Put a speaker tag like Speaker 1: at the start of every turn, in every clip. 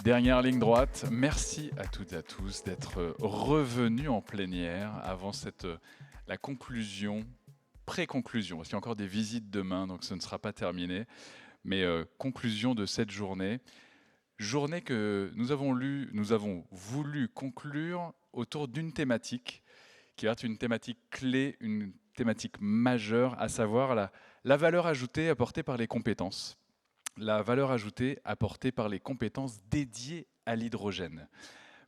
Speaker 1: Dernière ligne droite, merci à toutes et à tous d'être revenus en plénière avant la conclusion, pré-conclusion, parce qu'il y a encore des visites demain, donc ce ne sera pas terminé, mais conclusion de cette journée. Journée que nous avons voulu conclure autour d'une thématique qui va être une thématique clé, une thématique majeure, à savoir la valeur ajoutée apportée par les compétences. La valeur ajoutée apportée par les compétences dédiées à l'hydrogène.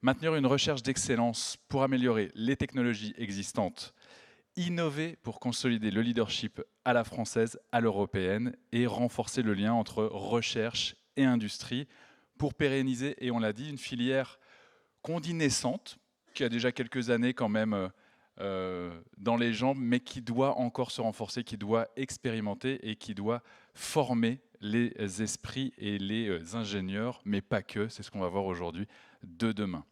Speaker 1: Maintenir une recherche d'excellence pour améliorer les technologies existantes, innover pour consolider le leadership à la française, à l'européenne, et renforcer le lien entre recherche et industrie pour pérenniser, et on l'a dit, une filière qu'on dit naissante, qui a déjà quelques années quand même dans les jambes, mais qui doit encore se renforcer, qui doit expérimenter et qui doit former les esprits et les ingénieurs, mais pas que, c'est ce qu'on va voir aujourd'hui, de demain.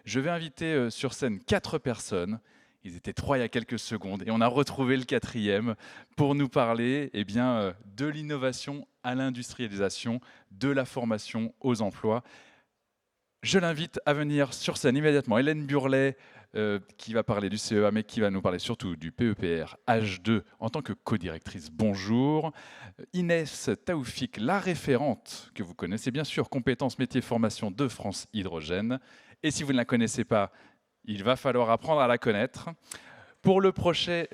Speaker 1: Je vais inviter sur scène 4 personnes, ils étaient 3 il y a quelques secondes, et on a retrouvé le 4e pour nous parler de l'innovation à l'industrialisation, de la formation aux emplois. Je l'invite à venir sur scène immédiatement. Hélène Burlet, qui va parler du CEA, mais qui va nous parler surtout du PEPR H2 en tant que co-directrice. Bonjour. Inès Taoufik, la référente, que vous connaissez bien sûr, compétences, métiers, formation de France Hydrogène. Et si vous ne la connaissez pas, il va falloir apprendre à la connaître. Pour le projet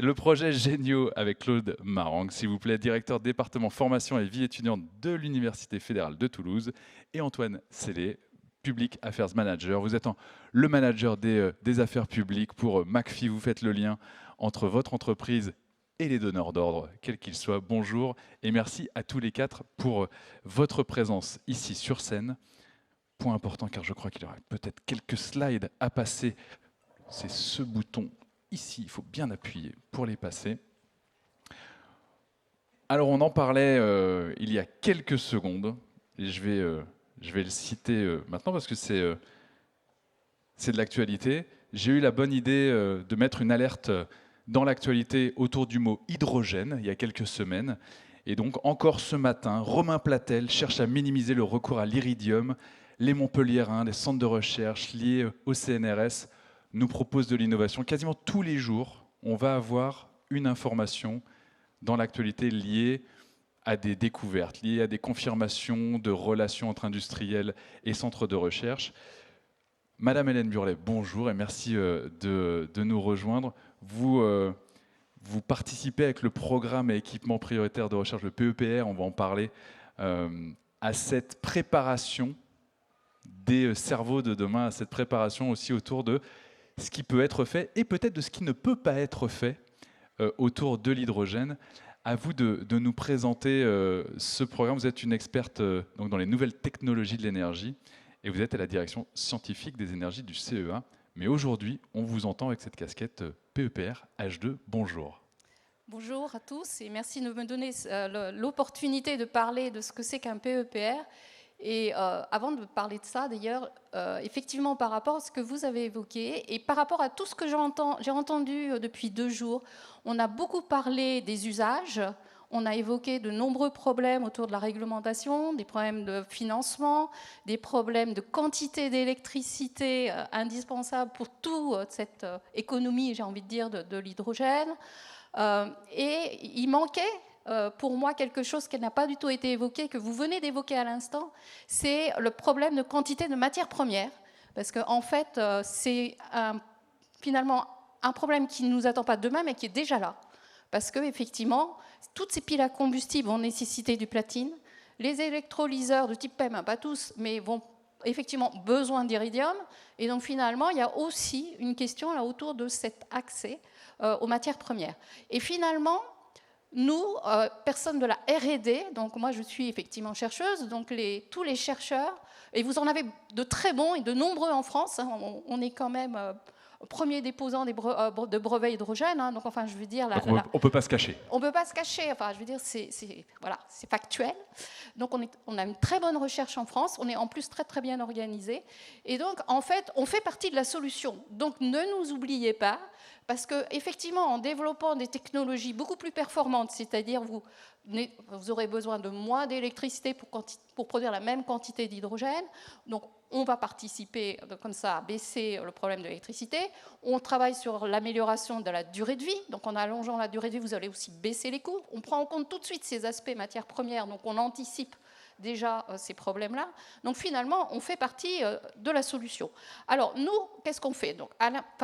Speaker 1: Géniaux avec Claude Marang, s'il vous plaît, directeur département formation et vie étudiante de l'Université fédérale de Toulouse, et Antoine Sellé, Public Affairs Manager. Vous êtes le manager des affaires publiques pour McPhee. Vous faites le lien entre votre entreprise et les donneurs d'ordre, quels qu'ils soient. Bonjour et merci à tous les 4 pour votre présence ici sur scène. Point important, car je crois qu'il y aura peut-être quelques slides à passer. C'est ce bouton ici, il faut bien appuyer pour les passer. Alors on en parlait il y a quelques secondes, et je vais le citer maintenant parce que c'est de l'actualité. J'ai eu la bonne idée de mettre une alerte dans l'actualité autour du mot hydrogène il y a quelques semaines. Et donc encore ce matin, Romain Platel cherche à minimiser le recours à l'iridium. Les Montpelliérains, les centres de recherche liés au CNRS nous proposent de l'innovation. Quasiment tous les jours, on va avoir une information dans l'actualité liée à des découvertes, liées à des confirmations de relations entre industriels et centres de recherche. Madame Hélène Burlet, bonjour et merci de nous rejoindre. Vous participez avec le programme et équipement prioritaire de recherche, le PEPR, on va en parler, à cette préparation des cerveaux de demain, à cette préparation aussi autour de ce qui peut être fait et peut-être de ce qui ne peut pas être fait autour de l'hydrogène. À vous de nous présenter ce programme. Vous êtes une experte donc dans les nouvelles technologies de l'énergie et vous êtes à la direction scientifique des énergies du CEA. Mais aujourd'hui, on vous entend avec cette casquette PEPR H2. Bonjour.
Speaker 2: Bonjour à tous et merci de me donner l'opportunité de parler de ce que c'est qu'un PEPR. Et avant de parler de ça, d'ailleurs, effectivement, par rapport à ce que vous avez évoqué et par rapport à tout ce que j'ai entendu depuis 2 jours, on a beaucoup parlé des usages, on a évoqué de nombreux problèmes autour de la réglementation, des problèmes de financement, des problèmes de quantité d'électricité indispensable pour toute cette économie, j'ai envie de dire, de l'hydrogène. Et il manquait pour moi quelque chose qui n'a pas du tout été évoqué, que vous venez d'évoquer à l'instant, c'est le problème de quantité de matières premières. Parce qu'en fait, c'est finalement un problème qui ne nous attend pas demain, mais qui est déjà là. Parce qu'effectivement, toutes ces piles à combustible vont nécessiter du platine. Les électrolyseurs de type PEM, pas tous, mais vont effectivement besoin d'iridium. Et donc finalement, il y a aussi une question là autour de cet accès aux matières premières. Et finalement, nous, personnes de la R&D, donc moi je suis effectivement chercheuse, donc tous les chercheurs, et vous en avez de très bons et de nombreux en France, hein, on est quand même premier déposant de brevets hydrogène, hein, donc enfin je veux dire...
Speaker 1: on ne peut pas se cacher.
Speaker 2: On ne peut pas se cacher, enfin je veux dire c'est factuel. Donc on a une très bonne recherche en France, on est en plus très très bien organisé, et donc en fait on fait partie de la solution. Donc ne nous oubliez pas, Parce qu'effectivement, en développant des technologies beaucoup plus performantes, c'est-à-dire vous aurez besoin de moins d'électricité pour produire la même quantité d'hydrogène, donc on va participer comme ça à baisser le problème de l'électricité. On travaille sur l'amélioration de la durée de vie, donc en allongeant la durée de vie, vous allez aussi baisser les coûts. On prend en compte tout de suite ces aspects matières premières, donc on anticipe déjà ces problèmes-là. Donc finalement, on fait partie de la solution. Alors nous, qu'est-ce qu'on fait? Donc,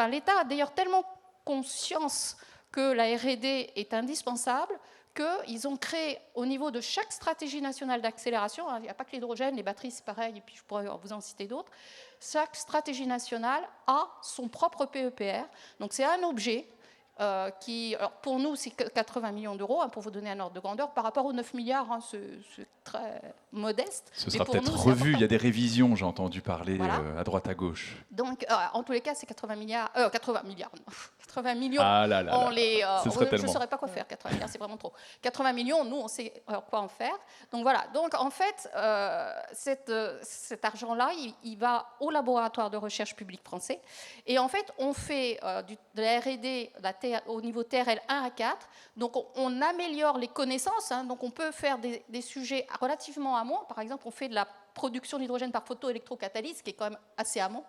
Speaker 2: l'État a d'ailleurs tellement conscience que la R&D est indispensable qu'ils ont créé au niveau de chaque stratégie nationale d'accélération, il n'y a pas que l'hydrogène, les batteries c'est pareil, et puis je pourrais vous en citer d'autres, chaque stratégie nationale a son propre PEPR, donc c'est un objet qui, alors pour nous, c'est 80 millions d'euros, hein, pour vous donner un ordre de grandeur, par rapport aux 9 milliards, hein, c'est très modeste.
Speaker 1: Ce sera peut-être revu, il y a des révisions, j'ai entendu parler à droite à gauche.
Speaker 2: Donc, en tous les cas, c'est 80 millions. Ah
Speaker 1: là là,
Speaker 2: je ne saurais pas quoi faire, 80 milliards, c'est vraiment trop. 80 millions, nous, on sait quoi en faire. Donc voilà, donc en fait, cet argent-là, il va au laboratoire de recherche public français. Et en fait, on fait de la R&D au niveau TRL 1 à 4. Donc on améliore les connaissances. Hein, donc on peut faire des sujets relativement amont. Par exemple, on fait de la production d'hydrogène par photoélectrocatalyse, qui est quand même assez amont.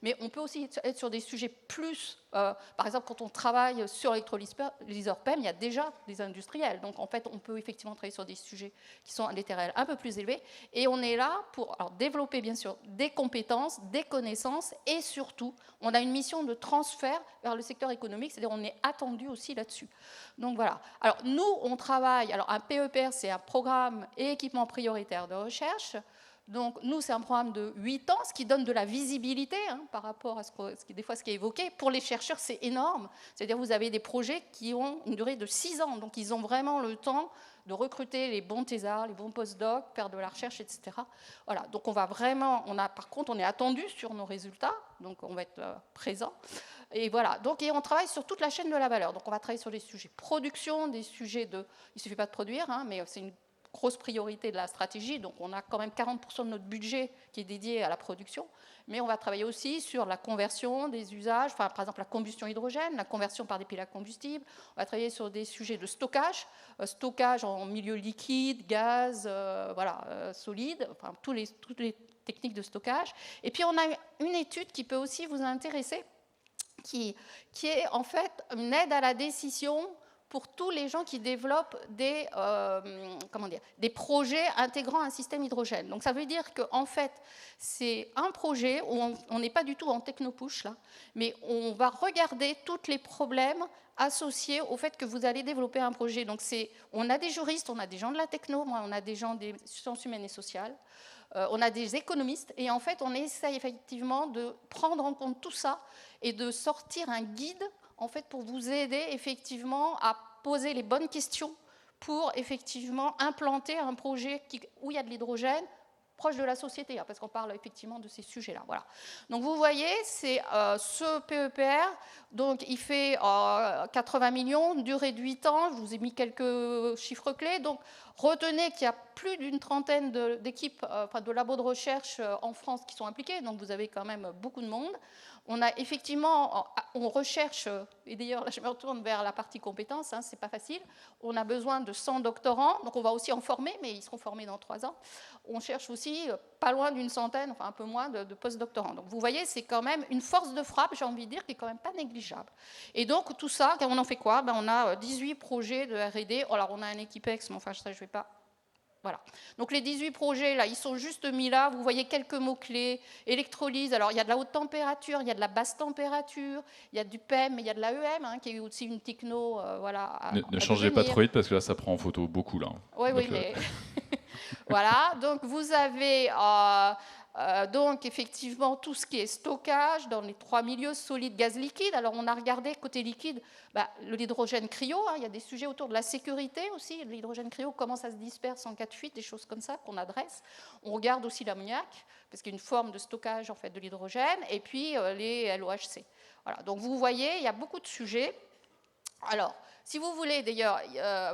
Speaker 2: Mais on peut aussi être sur des sujets plus... par exemple, quand on travaille sur l'électrolyseur PEM, il y a déjà des industriels. Donc, en fait, on peut effectivement travailler sur des sujets qui sont à des TRL un peu plus élevés. Et on est là pour développer, bien sûr, des compétences, des connaissances. Et surtout, on a une mission de transfert vers le secteur économique. C'est-à-dire on est attendu aussi là-dessus. Donc, voilà. Alors, nous, on travaille... Alors, un PEPR, c'est un programme et équipement prioritaire de recherche. Donc, nous, c'est un programme de 8 ans, ce qui donne de la visibilité hein, par rapport à ce qui est évoqué. Pour les chercheurs, c'est énorme. C'est-à-dire vous avez des projets qui ont une durée de 6 ans. Donc, ils ont vraiment le temps de recruter les bons thésards, les bons postdocs, faire de la recherche, etc. Voilà. Donc, on va vraiment... par contre, on est attendu sur nos résultats. Donc, on va être présent. Et voilà. Donc, on travaille sur toute la chaîne de la valeur. Donc, on va travailler sur des sujets production, des sujets de... Il ne suffit pas de produire, hein, mais c'est une grosse priorité de la stratégie, donc on a quand même 40% de notre budget qui est dédié à la production, mais on va travailler aussi sur la conversion des usages, par exemple la combustion hydrogène, la conversion par des piles à combustible, on va travailler sur des sujets de stockage en milieu liquide, gaz, solide, enfin toutes les techniques de stockage. Et puis on a une étude qui peut aussi vous intéresser, qui est en fait une aide à la décision pour tous les gens qui développent des projets intégrant un système hydrogène. Donc ça veut dire qu'en fait, c'est un projet où on n'est pas du tout en techno-push, là, mais on va regarder tous les problèmes associés au fait que vous allez développer un projet. Donc on a des juristes, on a des gens de la techno, on a des gens des sciences humaines et sociales, on a des économistes, et en fait, on essaye effectivement de prendre en compte tout ça et de sortir un guide en fait, pour vous aider effectivement à poser les bonnes questions pour effectivement implanter un projet où il y a de l'hydrogène proche de la société, hein, parce qu'on parle effectivement de ces sujets-là. Voilà. Donc vous voyez, c'est ce PEPR, donc il fait 80 millions, durée de 8 ans, je vous ai mis quelques chiffres clés, donc retenez qu'il y a plus d'une trentaine d'équipes, de labos de recherche en France qui sont impliquées, donc vous avez quand même beaucoup de monde. On a effectivement, on recherche, et d'ailleurs là je me retourne vers la partie compétences, hein, c'est pas facile, on a besoin de 100 doctorants, donc on va aussi en former, mais ils seront formés dans 3 ans. On cherche aussi pas loin d'une centaine, enfin un peu moins de post-doctorants. Donc vous voyez, c'est quand même une force de frappe, j'ai envie de dire, qui est quand même pas négligeable. Et donc tout ça, on en fait quoi? On a 18 projets de R&D, alors on a un équipex, mais enfin ça je vais pas... Voilà. Donc les 18 projets, là, ils sont juste mis là. Vous voyez quelques mots-clés. Électrolyse, alors il y a de la haute température, il y a de la basse température, il y a du PEM, mais il y a de l'AEM, hein, qui est aussi une techno.
Speaker 1: Ne changez pas trop vite, parce que là, ça prend en photo beaucoup. Là.
Speaker 2: Oui, donc, oui, mais... voilà, donc vous avez... donc effectivement tout ce qui est stockage dans les 3 milieux, solide, gaz, liquide. Alors on a regardé côté liquide l'hydrogène cryo, hein, il y a des sujets autour de la sécurité aussi, l'hydrogène cryo, comment ça se disperse en cas de fuite, des choses comme ça qu'on adresse. On regarde aussi l'ammoniac, parce qu'il y a une forme de stockage en fait, de l'hydrogène, et puis les LOHC. Voilà, donc vous voyez, il y a beaucoup de sujets. Alors, si vous voulez d'ailleurs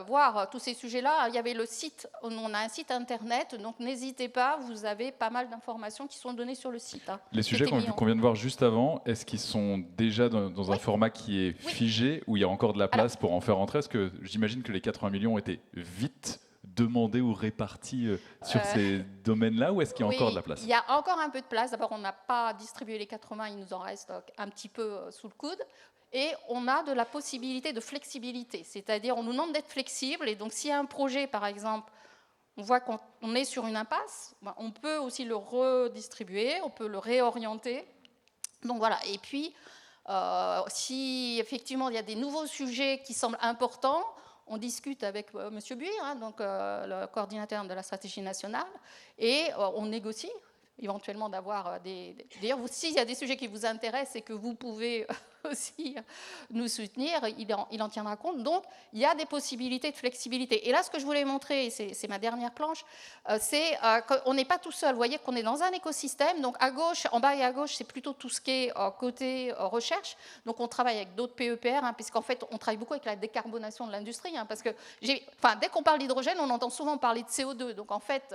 Speaker 2: voir tous ces sujets-là, il y avait le site, on a un site internet, donc n'hésitez pas, vous avez pas mal d'informations qui sont données sur le site. Hein.
Speaker 1: Les sujets qu'on vient de voir juste avant, est-ce qu'ils sont déjà dans un
Speaker 2: Oui.
Speaker 1: format qui est figé, où il y a encore de la place pour en faire rentrer? Est-ce que j'imagine que les 80 millions ont été vite demandés ou répartis sur ces domaines-là, ou est-ce qu'il y a encore de la place?
Speaker 2: Il y a encore un peu de place. D'abord, on n'a pas distribué les 80, il nous en reste un petit peu sous le coude. Et on a de la possibilité de flexibilité, c'est-à-dire on nous demande d'être flexible. Et donc, s'il y a un projet, par exemple, on voit qu'on est sur une impasse, on peut aussi le redistribuer, on peut le réorienter. Donc voilà. Et puis, si effectivement il y a des nouveaux sujets qui semblent importants, on discute avec M. Buire, hein, donc, le coordinateur de la stratégie nationale, et on négocie éventuellement d'avoir des... D'ailleurs, s'il y a des sujets qui vous intéressent et que vous pouvez aussi nous soutenir, il en tiendra compte. Donc, il y a des possibilités de flexibilité. Et là, ce que je voulais montrer, c'est ma dernière planche, c'est qu'on n'est pas tout seul. Vous voyez qu'on est dans un écosystème. Donc, à gauche, en bas et à gauche, c'est plutôt tout ce qui est côté recherche. Donc, on travaille avec d'autres PEPR, hein, puisqu'en fait, on travaille beaucoup avec la décarbonation de l'industrie. Hein, parce que, dès qu'on parle d'hydrogène, on entend souvent parler de CO2. Donc, en fait,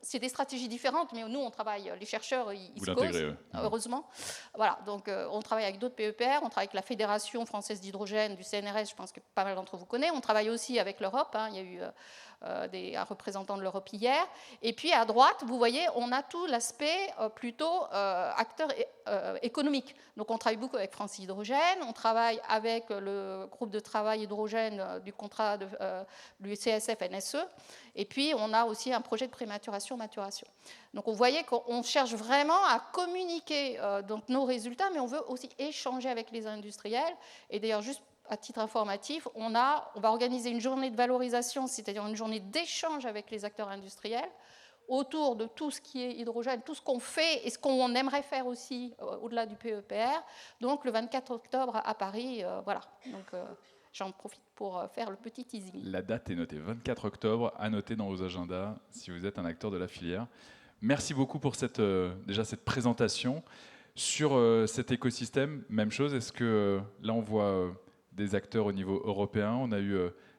Speaker 2: c'est des stratégies différentes, mais nous, on travaille, les chercheurs, ils se causent, heureusement. Voilà, donc on travaille avec d'autres PEPR, on travaille avec la Fédération française d'hydrogène, du CNRS, je pense que pas mal d'entre vous connaissent. On travaille aussi avec l'Europe, hein, il y a eu un représentant de l'Europe hier. Et puis à droite, vous voyez, on a tout l'aspect plutôt acteur économique. Donc on travaille beaucoup avec France Hydrogène, on travaille avec le groupe de travail hydrogène du contrat du CSF-NSE, et puis on a aussi un projet de prématuration-maturation. Donc vous voyez qu'on cherche vraiment à communiquer donc nos résultats, mais on veut aussi échanger avec les industriels. Et d'ailleurs, juste à titre informatif, on va organiser une journée de valorisation, c'est-à-dire une journée d'échange avec les acteurs industriels autour de tout ce qui est hydrogène, tout ce qu'on fait et ce qu'on aimerait faire aussi au-delà du PEPR. Donc le 24 octobre à Paris, voilà. Donc j'en profite pour faire le petit teasing.
Speaker 1: La date est notée, 24 octobre, à noter dans vos agendas si vous êtes un acteur de la filière. Merci beaucoup pour déjà cette présentation. Sur cet écosystème, même chose, est-ce que là on voit des acteurs au niveau européen, on a eu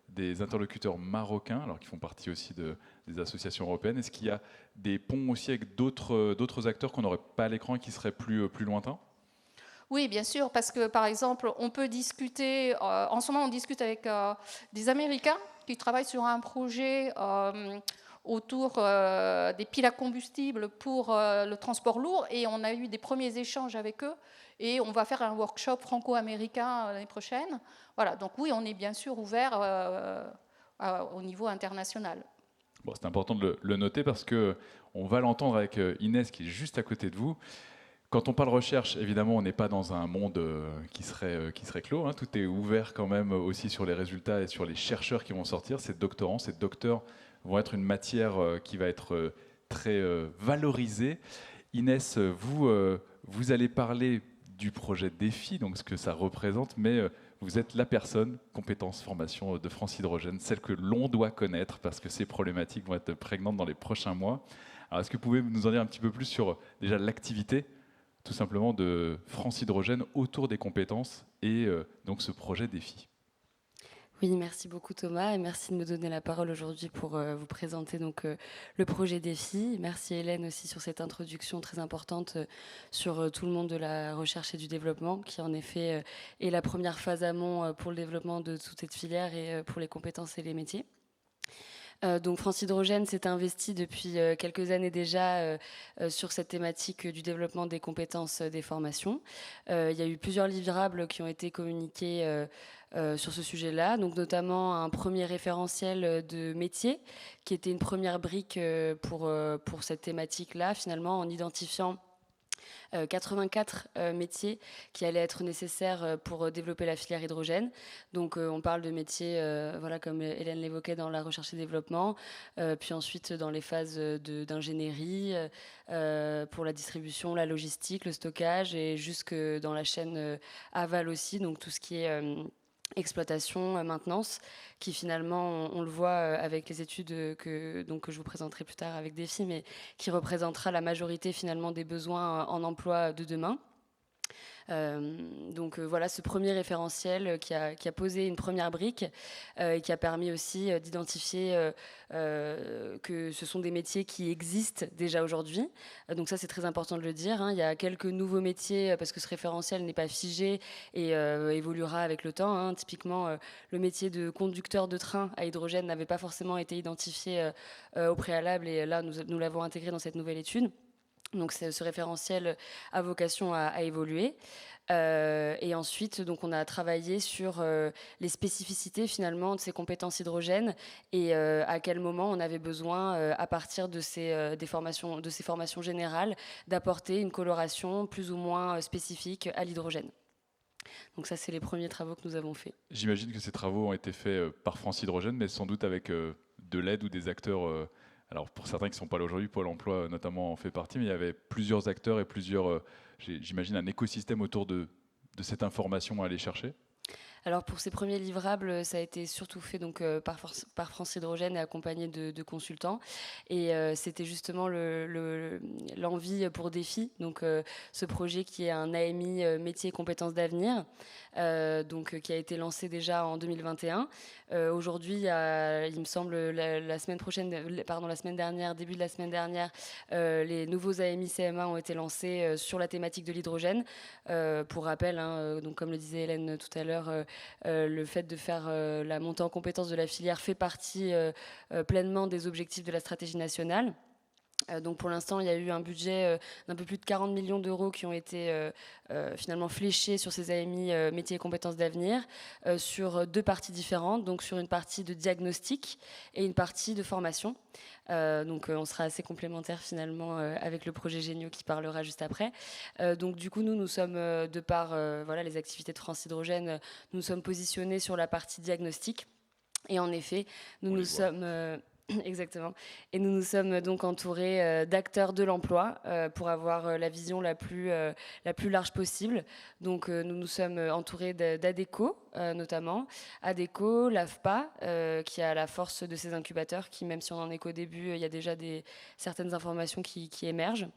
Speaker 1: des interlocuteurs marocains, alors qui font partie aussi des associations européennes. Est-ce qu'il y a des ponts aussi avec d'autres acteurs qu'on n'aurait pas à l'écran et qui seraient plus lointains?
Speaker 2: Oui, bien sûr, parce que par exemple, on peut discuter, en ce moment on discute avec des Américains qui travaillent sur un projet autour des piles à combustible pour le transport lourd, et on a eu des premiers échanges avec eux, et on va faire un workshop franco-américain l'année prochaine. Voilà, donc oui, on est bien sûr ouvert au niveau international.
Speaker 1: Bon, c'est important de le noter parce qu'on va l'entendre avec Inès qui est juste à côté de vous. Quand on parle recherche, évidemment, on n'est pas dans un monde qui serait clos. Hein. Tout est ouvert quand même aussi sur les résultats et sur les chercheurs qui vont sortir. Ces doctorants, ces docteurs vont être une matière qui va être très valorisée. Inès, vous allez parler du projet Défi, donc ce que ça représente, mais vous êtes la personne, compétence formation de France Hydrogène, celle que l'on doit connaître parce que ces problématiques vont être prégnantes dans les prochains mois. Alors, est-ce que vous pouvez nous en dire un petit peu plus sur déjà l'activité tout simplement de France Hydrogène autour des compétences et donc ce projet Défi?
Speaker 3: Oui, merci beaucoup Thomas et merci de me donner la parole aujourd'hui pour vous présenter donc le projet Défi. Merci Hélène aussi sur cette introduction très importante sur tout le monde de la recherche et du développement qui en effet est la première phase amont pour le développement de toute cette filière et pour les compétences et les métiers. Donc France Hydrogène s'est investi depuis quelques années déjà sur cette thématique du développement des compétences des formations. Il y a eu plusieurs livrables qui ont été communiqués sur ce sujet-là, donc notamment un premier référentiel de métier qui était une première brique pour cette thématique-là, finalement en identifiant 84 métiers qui allaient être nécessaires pour développer la filière hydrogène. Donc on parle de métiers, voilà, comme Hélène l'évoquait, dans la recherche et développement, puis ensuite dans les phases d'ingénierie, pour la distribution, la logistique, le stockage, et jusque dans la chaîne aval aussi, donc tout ce qui est exploitation, maintenance, qui finalement, on le voit avec les études que je vous présenterai plus tard avec Défi, mais qui représentera la majorité finalement des besoins en emploi de demain. Donc voilà ce premier référentiel qui a posé une première brique et qui a permis aussi d'identifier que ce sont des métiers qui existent déjà aujourd'hui. Donc ça, c'est très important de le dire, hein. Il y a quelques nouveaux métiers parce que ce référentiel n'est pas figé et évoluera avec le temps, hein. Typiquement, le métier de conducteur de train à hydrogène n'avait pas forcément été identifié au préalable et là, nous l'avons intégré dans cette nouvelle étude. Donc ce référentiel a vocation à évoluer. Et ensuite, donc, on a travaillé sur les spécificités finalement de ces compétences hydrogène et à quel moment on avait besoin, à partir de ces formations générales, d'apporter une coloration plus ou moins spécifique à l'hydrogène. Donc ça, c'est les premiers travaux que nous avons faits.
Speaker 1: J'imagine que ces travaux ont été faits par France Hydrogène, mais sans doute avec de l'aide ou des acteurs. Alors pour certains qui ne sont pas là aujourd'hui, Pôle emploi notamment en fait partie, mais il y avait plusieurs acteurs et plusieurs, j'imagine, un écosystème autour de cette information à aller chercher.
Speaker 3: Alors pour ces premiers livrables, ça a été surtout fait donc, par France Hydrogène et accompagné de consultants. Et c'était justement l'envie pour Défi, donc ce projet qui est un AMI métier et compétences d'avenir, donc qui a été lancé déjà en 2021. Aujourd'hui, il me semble la semaine dernière, début de la semaine dernière, les nouveaux AMI CMA ont été lancés sur la thématique de l'hydrogène. Pour rappel, hein, donc comme le disait Hélène tout à l'heure, le fait de faire la montée en compétence de la filière fait partie pleinement des objectifs de la stratégie nationale. Donc pour l'instant, il y a eu un budget d'un peu plus de 40 millions d'euros qui ont été finalement fléchés sur ces AMI métiers et compétences d'avenir sur deux parties différentes, donc sur une partie de diagnostic et une partie de formation. Donc on sera assez complémentaires finalement avec le projet Génio qui parlera juste après. Donc du coup, nous sommes, de par voilà, les activités de France Hydrogène, nous sommes positionnés sur la partie diagnostic. Et en effet, nous sommes... Exactement. Et nous nous sommes donc entourés d'acteurs de l'emploi pour avoir la vision la plus large possible. Donc nous nous sommes entourés d'ADECO notamment. ADECO, l'AFPA, qui a la force de ces incubateurs, qui même si on en est qu'au début, il y a déjà certaines informations qui émergent.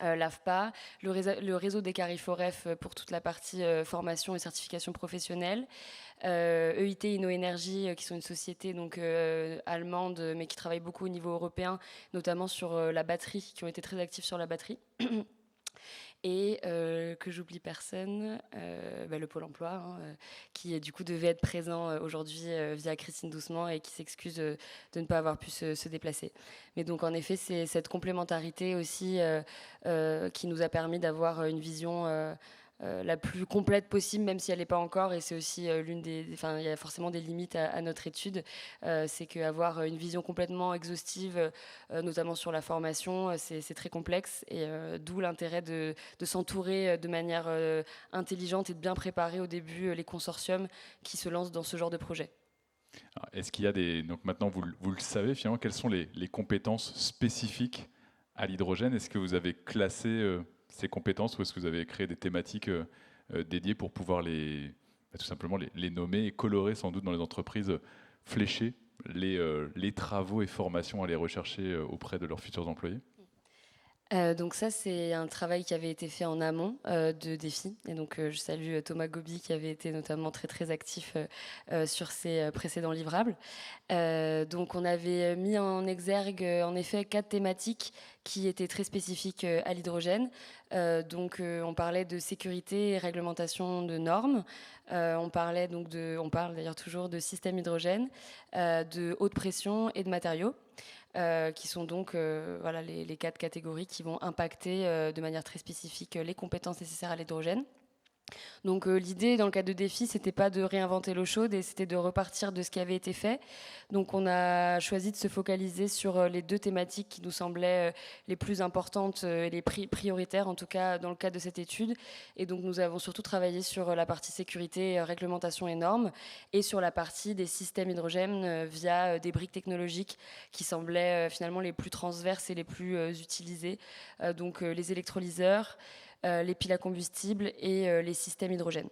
Speaker 3: L'AFPA, le réseau des Cariforef pour toute la partie formation et certification professionnelle, EIT InnoEnergie, qui sont une société donc, allemande, mais qui travaille beaucoup au niveau européen, notamment sur la batterie, qui ont été très actifs sur la batterie. Et que j'oublie personne, le Pôle emploi, hein, qui du coup devait être présent aujourd'hui via Christine Doucement et qui s'excuse de ne pas avoir pu se déplacer. Mais donc en effet, c'est cette complémentarité aussi qui nous a permis d'avoir une vision la plus complète possible, même si elle n'est pas encore, et c'est aussi il y a forcément des limites à notre étude, c'est qu'avoir une vision complètement exhaustive, notamment sur la formation, c'est très complexe, et d'où l'intérêt de s'entourer de manière intelligente et de bien préparer au début les consortiums qui se lancent dans ce genre de projet.
Speaker 1: Est-ce qu'il y a donc maintenant vous le savez finalement, quelles sont les compétences spécifiques à l'hydrogène? Est-ce que vous avez classé ces compétences ou est-ce que vous avez créé des thématiques dédiées pour pouvoir tout simplement les nommer et colorer sans doute dans les entreprises, flécher les travaux et formations à aller rechercher auprès de leurs futurs employés?
Speaker 3: Donc ça, c'est un travail qui avait été fait en amont de Défi. Et donc, je salue Thomas Gobi, qui avait été notamment très, très actif sur ses précédents livrables. Donc, on avait mis en exergue, en effet, 4 thématiques qui étaient très spécifiques à l'hydrogène. Donc, on parlait de sécurité et réglementation de normes. On parle d'ailleurs toujours de système hydrogène, de haute pression et de matériaux. Qui sont donc les 4 catégories qui vont impacter de manière très spécifique les compétences nécessaires à l'hydrogène. Donc l'idée dans le cadre de Défi, c'était pas de réinventer l'eau chaude, et c'était de repartir de ce qui avait été fait. Donc on a choisi de se focaliser sur les 2 thématiques qui nous semblaient les plus importantes et les prioritaires, en tout cas dans le cadre de cette étude. Et donc nous avons surtout travaillé sur la partie sécurité, réglementation et normes, et sur la partie des systèmes hydrogène via des briques technologiques qui semblaient finalement les plus transverses et les plus utilisées. Donc les électrolyseurs, les piles à combustible et les systèmes hydrogène.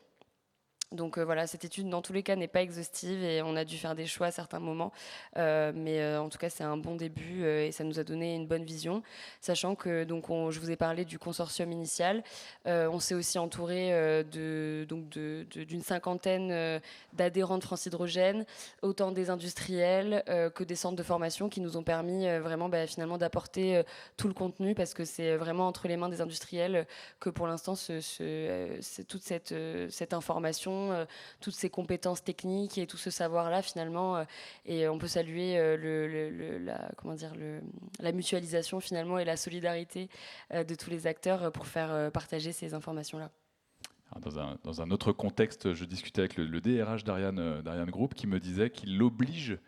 Speaker 3: Donc voilà, cette étude, dans tous les cas, n'est pas exhaustive et on a dû faire des choix à certains moments. Mais en tout cas, c'est un bon début et ça nous a donné une bonne vision. Sachant que je vous ai parlé du consortium initial. On s'est aussi entouré d'une cinquantaine d'adhérents de France Hydrogène, autant des industriels que des centres de formation qui nous ont permis vraiment finalement d'apporter tout le contenu, parce que c'est vraiment entre les mains des industriels que pour l'instant c'est toute cette information, toutes ces compétences techniques et tout ce savoir-là finalement. Et on peut saluer la mutualisation finalement et la solidarité de tous les acteurs pour faire partager ces informations-là.
Speaker 1: Dans un autre contexte, je discutais avec le DRH d'Ariane Group qui me disait qu'il oblige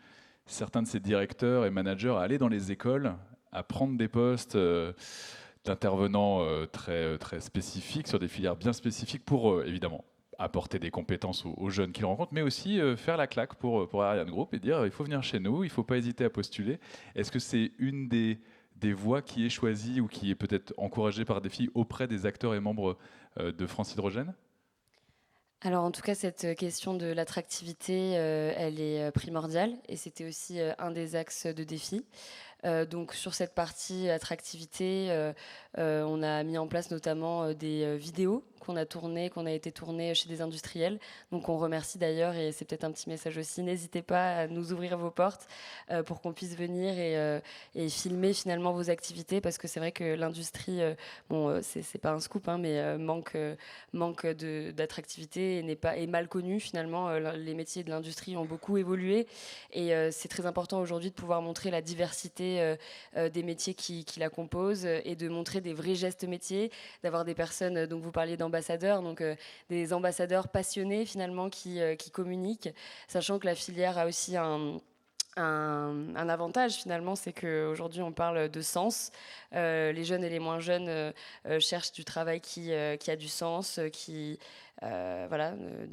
Speaker 1: certains de ses directeurs et managers à aller dans les écoles, à prendre des postes d'intervenants très spécifiques, sur des filières bien spécifiques pour évidemment apporter des compétences aux jeunes qu'ils rencontrent, mais aussi faire la claque pour Ariane Group et dire il faut venir chez nous, il ne faut pas hésiter à postuler. Est-ce que c'est une des voies qui est choisie ou qui est peut-être encouragée par des filles auprès des acteurs et membres de France Hydrogène ?
Speaker 3: Alors en tout cas, cette question de l'attractivité, elle est primordiale et c'était aussi un des axes de défi. Donc sur cette partie attractivité, on a mis en place notamment des vidéos qu'on a été tournées chez des industriels. Donc on remercie d'ailleurs, et c'est peut-être un petit message aussi, n'hésitez pas à nous ouvrir vos portes pour qu'on puisse venir et filmer finalement vos activités, parce que c'est vrai que l'industrie, c'est pas un scoop, mais manque d'attractivité et est mal connue finalement. Les métiers de l'industrie ont beaucoup évolué et c'est très important aujourd'hui de pouvoir montrer la diversité des métiers qui la composent et de montrer des vrais gestes métiers, d'avoir des personnes, donc vous parliez d'ambassadeurs, donc des ambassadeurs passionnés finalement qui communiquent, sachant que la filière a aussi un avantage finalement, c'est qu'aujourd'hui on parle de sens. Les jeunes et les moins jeunes cherchent du travail qui a du sens, du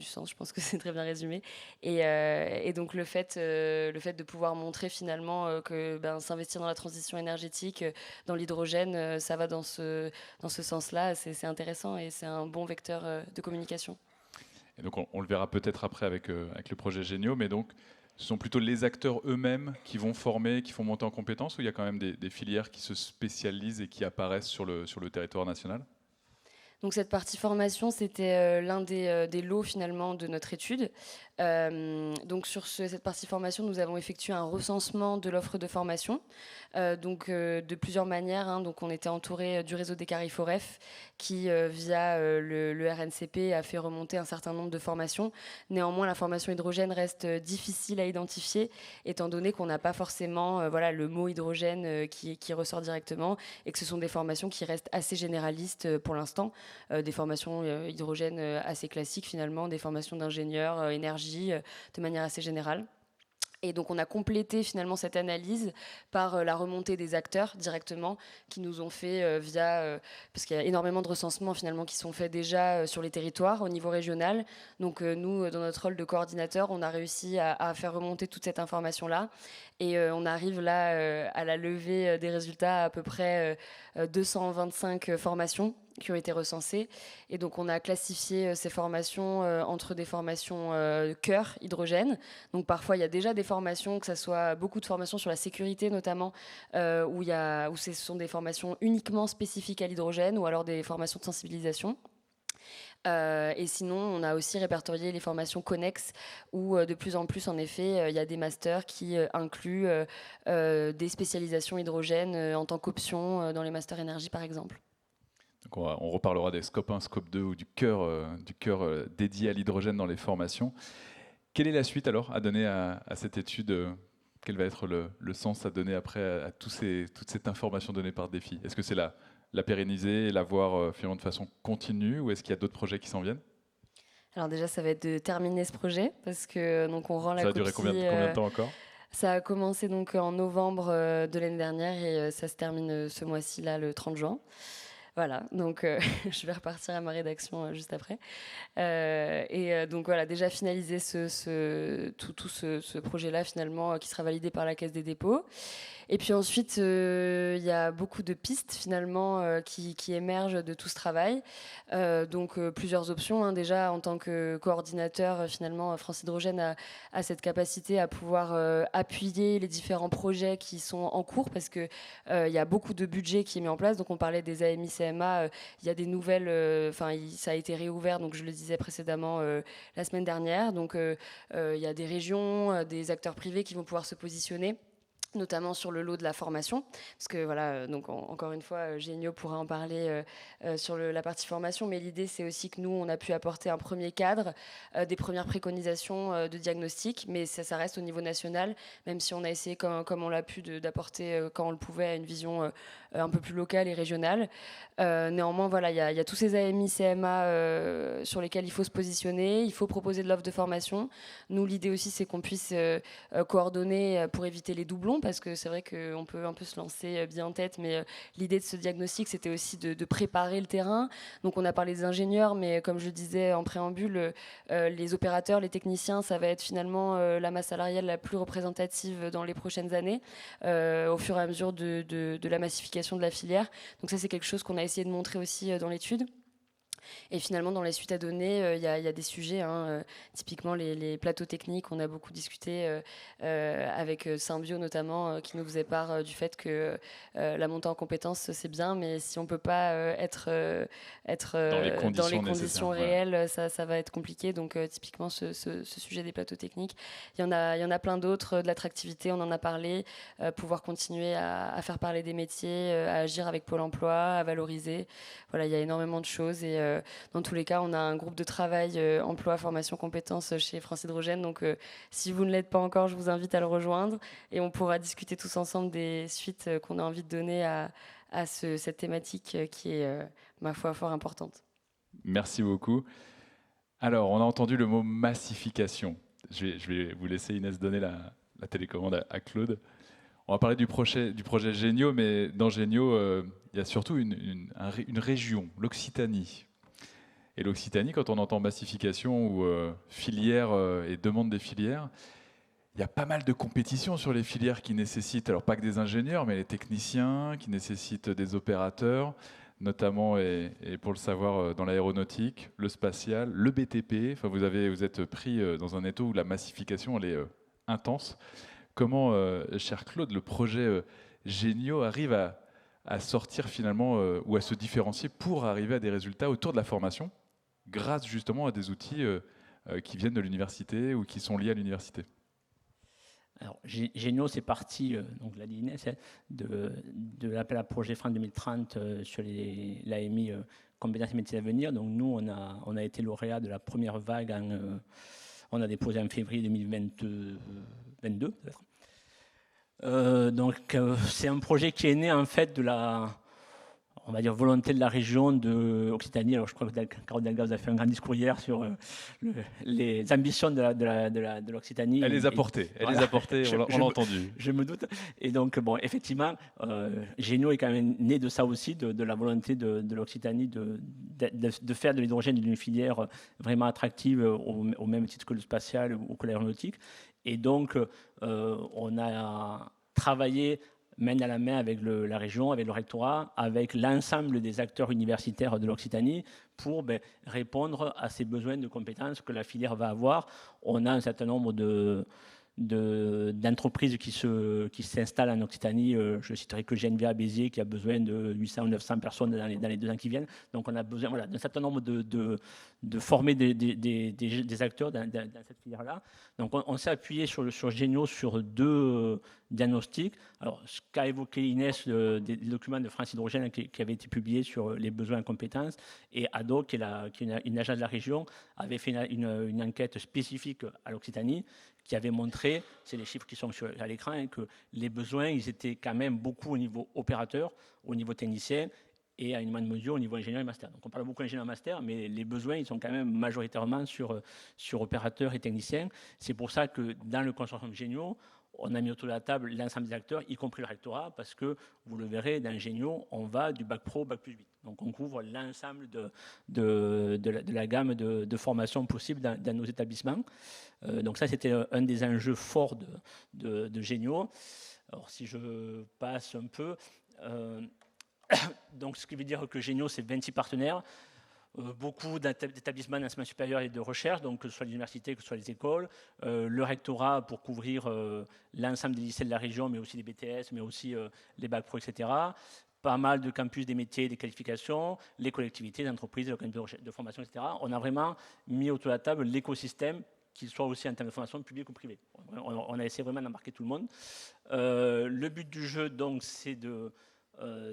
Speaker 3: sens, je pense que c'est très bien résumé. Et donc le fait de pouvoir montrer finalement que s'investir dans la transition énergétique, dans l'hydrogène, ça va dans ce sens-là, c'est intéressant et c'est un bon vecteur de communication.
Speaker 1: Et donc on le verra peut-être après avec le projet Génio, mais donc ce sont plutôt les acteurs eux-mêmes qui vont former, qui font monter en compétences, ou il y a quand même des filières qui se spécialisent et qui apparaissent sur le territoire national ?
Speaker 3: Donc cette partie formation, c'était l'un des lots finalement de notre étude. Donc sur cette partie formation, nous avons effectué un recensement de l'offre de formation, de plusieurs manières. Donc on était entouré du réseau des Cariforef qui, via le RNCP, a fait remonter un certain nombre de formations. Néanmoins, la formation hydrogène reste difficile à identifier, étant donné qu'on n'a pas forcément le mot hydrogène qui ressort directement, et que ce sont des formations qui restent assez généralistes pour l'instant. Des formations hydrogène assez classiques finalement, des formations d'ingénieurs énergie de manière assez générale. Et donc on a complété finalement cette analyse par la remontée des acteurs directement qui nous ont fait parce qu'il y a énormément de recensements finalement qui sont faits déjà sur les territoires au niveau régional. Donc nous, dans notre rôle de coordinateur, on a réussi à faire remonter toute cette information-là. Et on arrive là à la levée des résultats à peu près 225 formations qui ont été recensées. Et donc on a classifié ces formations entre des formations cœur hydrogène. Donc parfois il y a déjà des formations, que ce soit beaucoup de formations sur la sécurité notamment, où ce sont des formations uniquement spécifiques à l'hydrogène, ou alors des formations de sensibilisation. Et sinon, on a aussi répertorié les formations connexes où de plus en plus, en effet, il y a des masters qui incluent des spécialisations hydrogène en tant qu'option dans les masters énergie, par exemple.
Speaker 1: Donc on reparlera des scope 1, scope 2 ou du cœur dédié à l'hydrogène dans les formations. Quelle est la suite alors à donner à cette étude ? Quel va être le sens à donner après à toute cette information donnée par Défi ? Est-ce que c'est la pérenniser et la voir finalement de façon continue, ou est-ce qu'il y a d'autres projets qui s'en viennent ?
Speaker 3: Alors déjà, ça va être de terminer ce projet, parce que donc on rend la copie.
Speaker 1: Ça va durer combien de temps encore ?
Speaker 3: Ça a commencé donc en novembre de l'année dernière et ça se termine ce mois-ci là, le 30 juin. Voilà, donc je vais repartir à ma rédaction juste après. Donc voilà, déjà finaliser tout ce projet-là finalement qui sera validé par la Caisse des dépôts. Et puis ensuite, il y a beaucoup de pistes finalement qui émergent de tout ce travail. Donc plusieurs options. Hein. Déjà, en tant que coordinateur, finalement, France Hydrogène a cette capacité à pouvoir appuyer les différents projets qui sont en cours parce que il y a beaucoup de budget qui est mis en place. Donc on parlait des AMI CMA. Il y a des nouvelles. Ça a été réouvert. Donc je le disais précédemment la semaine dernière. Donc il y a des régions, des acteurs privés qui vont pouvoir se positionner, notamment sur le lot de la formation, parce que voilà, donc encore une fois, Génio pourra en parler sur la partie formation, mais l'idée c'est aussi que nous, on a pu apporter un premier cadre, des premières préconisations de diagnostic, mais ça reste au niveau national, même si on a essayé, comme on l'a pu, d'apporter, quand on le pouvait, une vision un peu plus locale et régionale. Néanmoins, voilà, il y a tous ces AMI, CMA sur lesquels il faut se positionner, il faut proposer de l'offre de formation. Nous, l'idée aussi, c'est qu'on puisse coordonner pour éviter les doublons, parce que c'est vrai qu'on peut un peu se lancer bien en tête, mais l'idée de ce diagnostic, c'était aussi de préparer le terrain. Donc on a parlé des ingénieurs, mais comme je le disais en préambule, les opérateurs, les techniciens, ça va être finalement la masse salariale la plus représentative dans les prochaines années, au fur et à mesure de la massification de la filière. Donc ça, c'est quelque chose qu'on a essayé de montrer aussi dans l'étude. Et finalement, dans les suites à donner, il y a des sujets, typiquement les plateaux techniques. On a beaucoup discuté avec Symbio notamment, qui nous faisait part du fait que la montée en compétences, c'est bien, mais si on ne peut pas être dans les conditions réelles, ça va être compliqué. Donc typiquement, ce sujet des plateaux techniques, il y en a plein d'autres, de l'attractivité, on en a parlé, pouvoir continuer à faire parler des métiers, à agir avec Pôle emploi, à valoriser. Voilà, il y a énormément de choses et dans tous les cas, on a un groupe de travail emploi, formation, compétences chez France Hydrogène. Donc, si vous ne l'êtes pas encore, je vous invite à le rejoindre et on pourra discuter tous ensemble des suites qu'on a envie de donner à cette thématique qui est, ma foi, fort importante.
Speaker 1: Merci beaucoup. Alors, on a entendu le mot massification. Je vais vous laisser, Inès, donner la télécommande à Claude. On va parler du projet Génio, mais dans Génio, il y a surtout une région, l'Occitanie. Et l'Occitanie, quand on entend massification ou filière et demande des filières, il y a pas mal de compétitions sur les filières qui nécessitent, alors pas que des ingénieurs, mais les techniciens, qui nécessitent des opérateurs, notamment, et pour le savoir, dans l'aéronautique, le spatial, le BTP. Enfin, vous êtes pris dans un étau où la massification, elle est intense. Comment, cher Claude, le projet Génio arrive à sortir finalement ou à se différencier pour arriver à des résultats autour de la formation, grâce justement à des outils qui viennent de l'université ou qui sont liés à l'université?
Speaker 4: Alors, Génio, c'est parti, donc l'a dit Inès, de l'appel à projet France 2030 sur l'AMI compétences et métiers d'avenir. Donc nous, on a été lauréat de la première vague, on a déposé en février 2022 peut-être. Donc c'est un projet qui est né en fait de la, on va dire, volonté de la région de Occitanie. Alors je crois que Carole Delga a fait un grand discours hier sur les ambitions de l'Occitanie.
Speaker 1: Elle les a portées, on l'a entendu.
Speaker 4: Je me doute. Et donc bon, effectivement, Génio est quand même né de ça aussi, de la volonté de l'Occitanie de faire de l'hydrogène une filière vraiment attractive au même titre que le spatial ou que l'aéronautique. Et donc on a travaillé main à la main avec la région, avec le rectorat, avec l'ensemble des acteurs universitaires de l'Occitanie pour répondre à ces besoins de compétences que la filière va avoir. On a un certain nombre d'entreprises qui s'installent en Occitanie. Je citerai que GNVA à Béziers qui a besoin de 800 ou 900 personnes dans les 2 ans qui viennent. Donc on a besoin d'un certain nombre de former des acteurs dans cette filière-là. Donc on s'est appuyé sur Génio sur 2 diagnostics. Alors ce qu'a évoqué Inès, des documents de France Hydrogène qui avaient été publiés sur les besoins en compétences, et ADO, qui est une agence de la région, avait fait une enquête spécifique à l'Occitanie qui avait montré, c'est les chiffres qui sont à l'écran, que les besoins, ils étaient quand même beaucoup au niveau opérateur, au niveau technicien, et à une moindre mesure au niveau ingénieur et master. Donc on parle beaucoup d'ingénieur et master, mais les besoins, ils sont quand même majoritairement sur opérateurs et techniciens. C'est pour ça que dans le consortium Génio, on a mis autour de la table l'ensemble des acteurs, y compris le rectorat, parce que, vous le verrez, dans Génio, on va du bac pro au bac plus 8. Donc on couvre l'ensemble de la gamme de formations possibles dans nos établissements. Donc ça, c'était un des enjeux forts de Génio. Alors si je passe un peu, donc ce qui veut dire que Génio, c'est 26 partenaires, beaucoup d'établissements d'enseignement supérieur et de recherche, donc que ce soit l'université, que ce soit les écoles, le rectorat pour couvrir l'ensemble des lycées de la région, mais aussi les BTS, mais aussi les bacs pro, etc. Pas mal de campus des métiers, des qualifications, les collectivités, les entreprises, les campus de formation, etc. On a vraiment mis autour de la table l'écosystème, qu'il soit aussi en termes de formation publique ou privée. On a essayé vraiment d'embarquer tout le monde. Le but du jeu, donc, c'est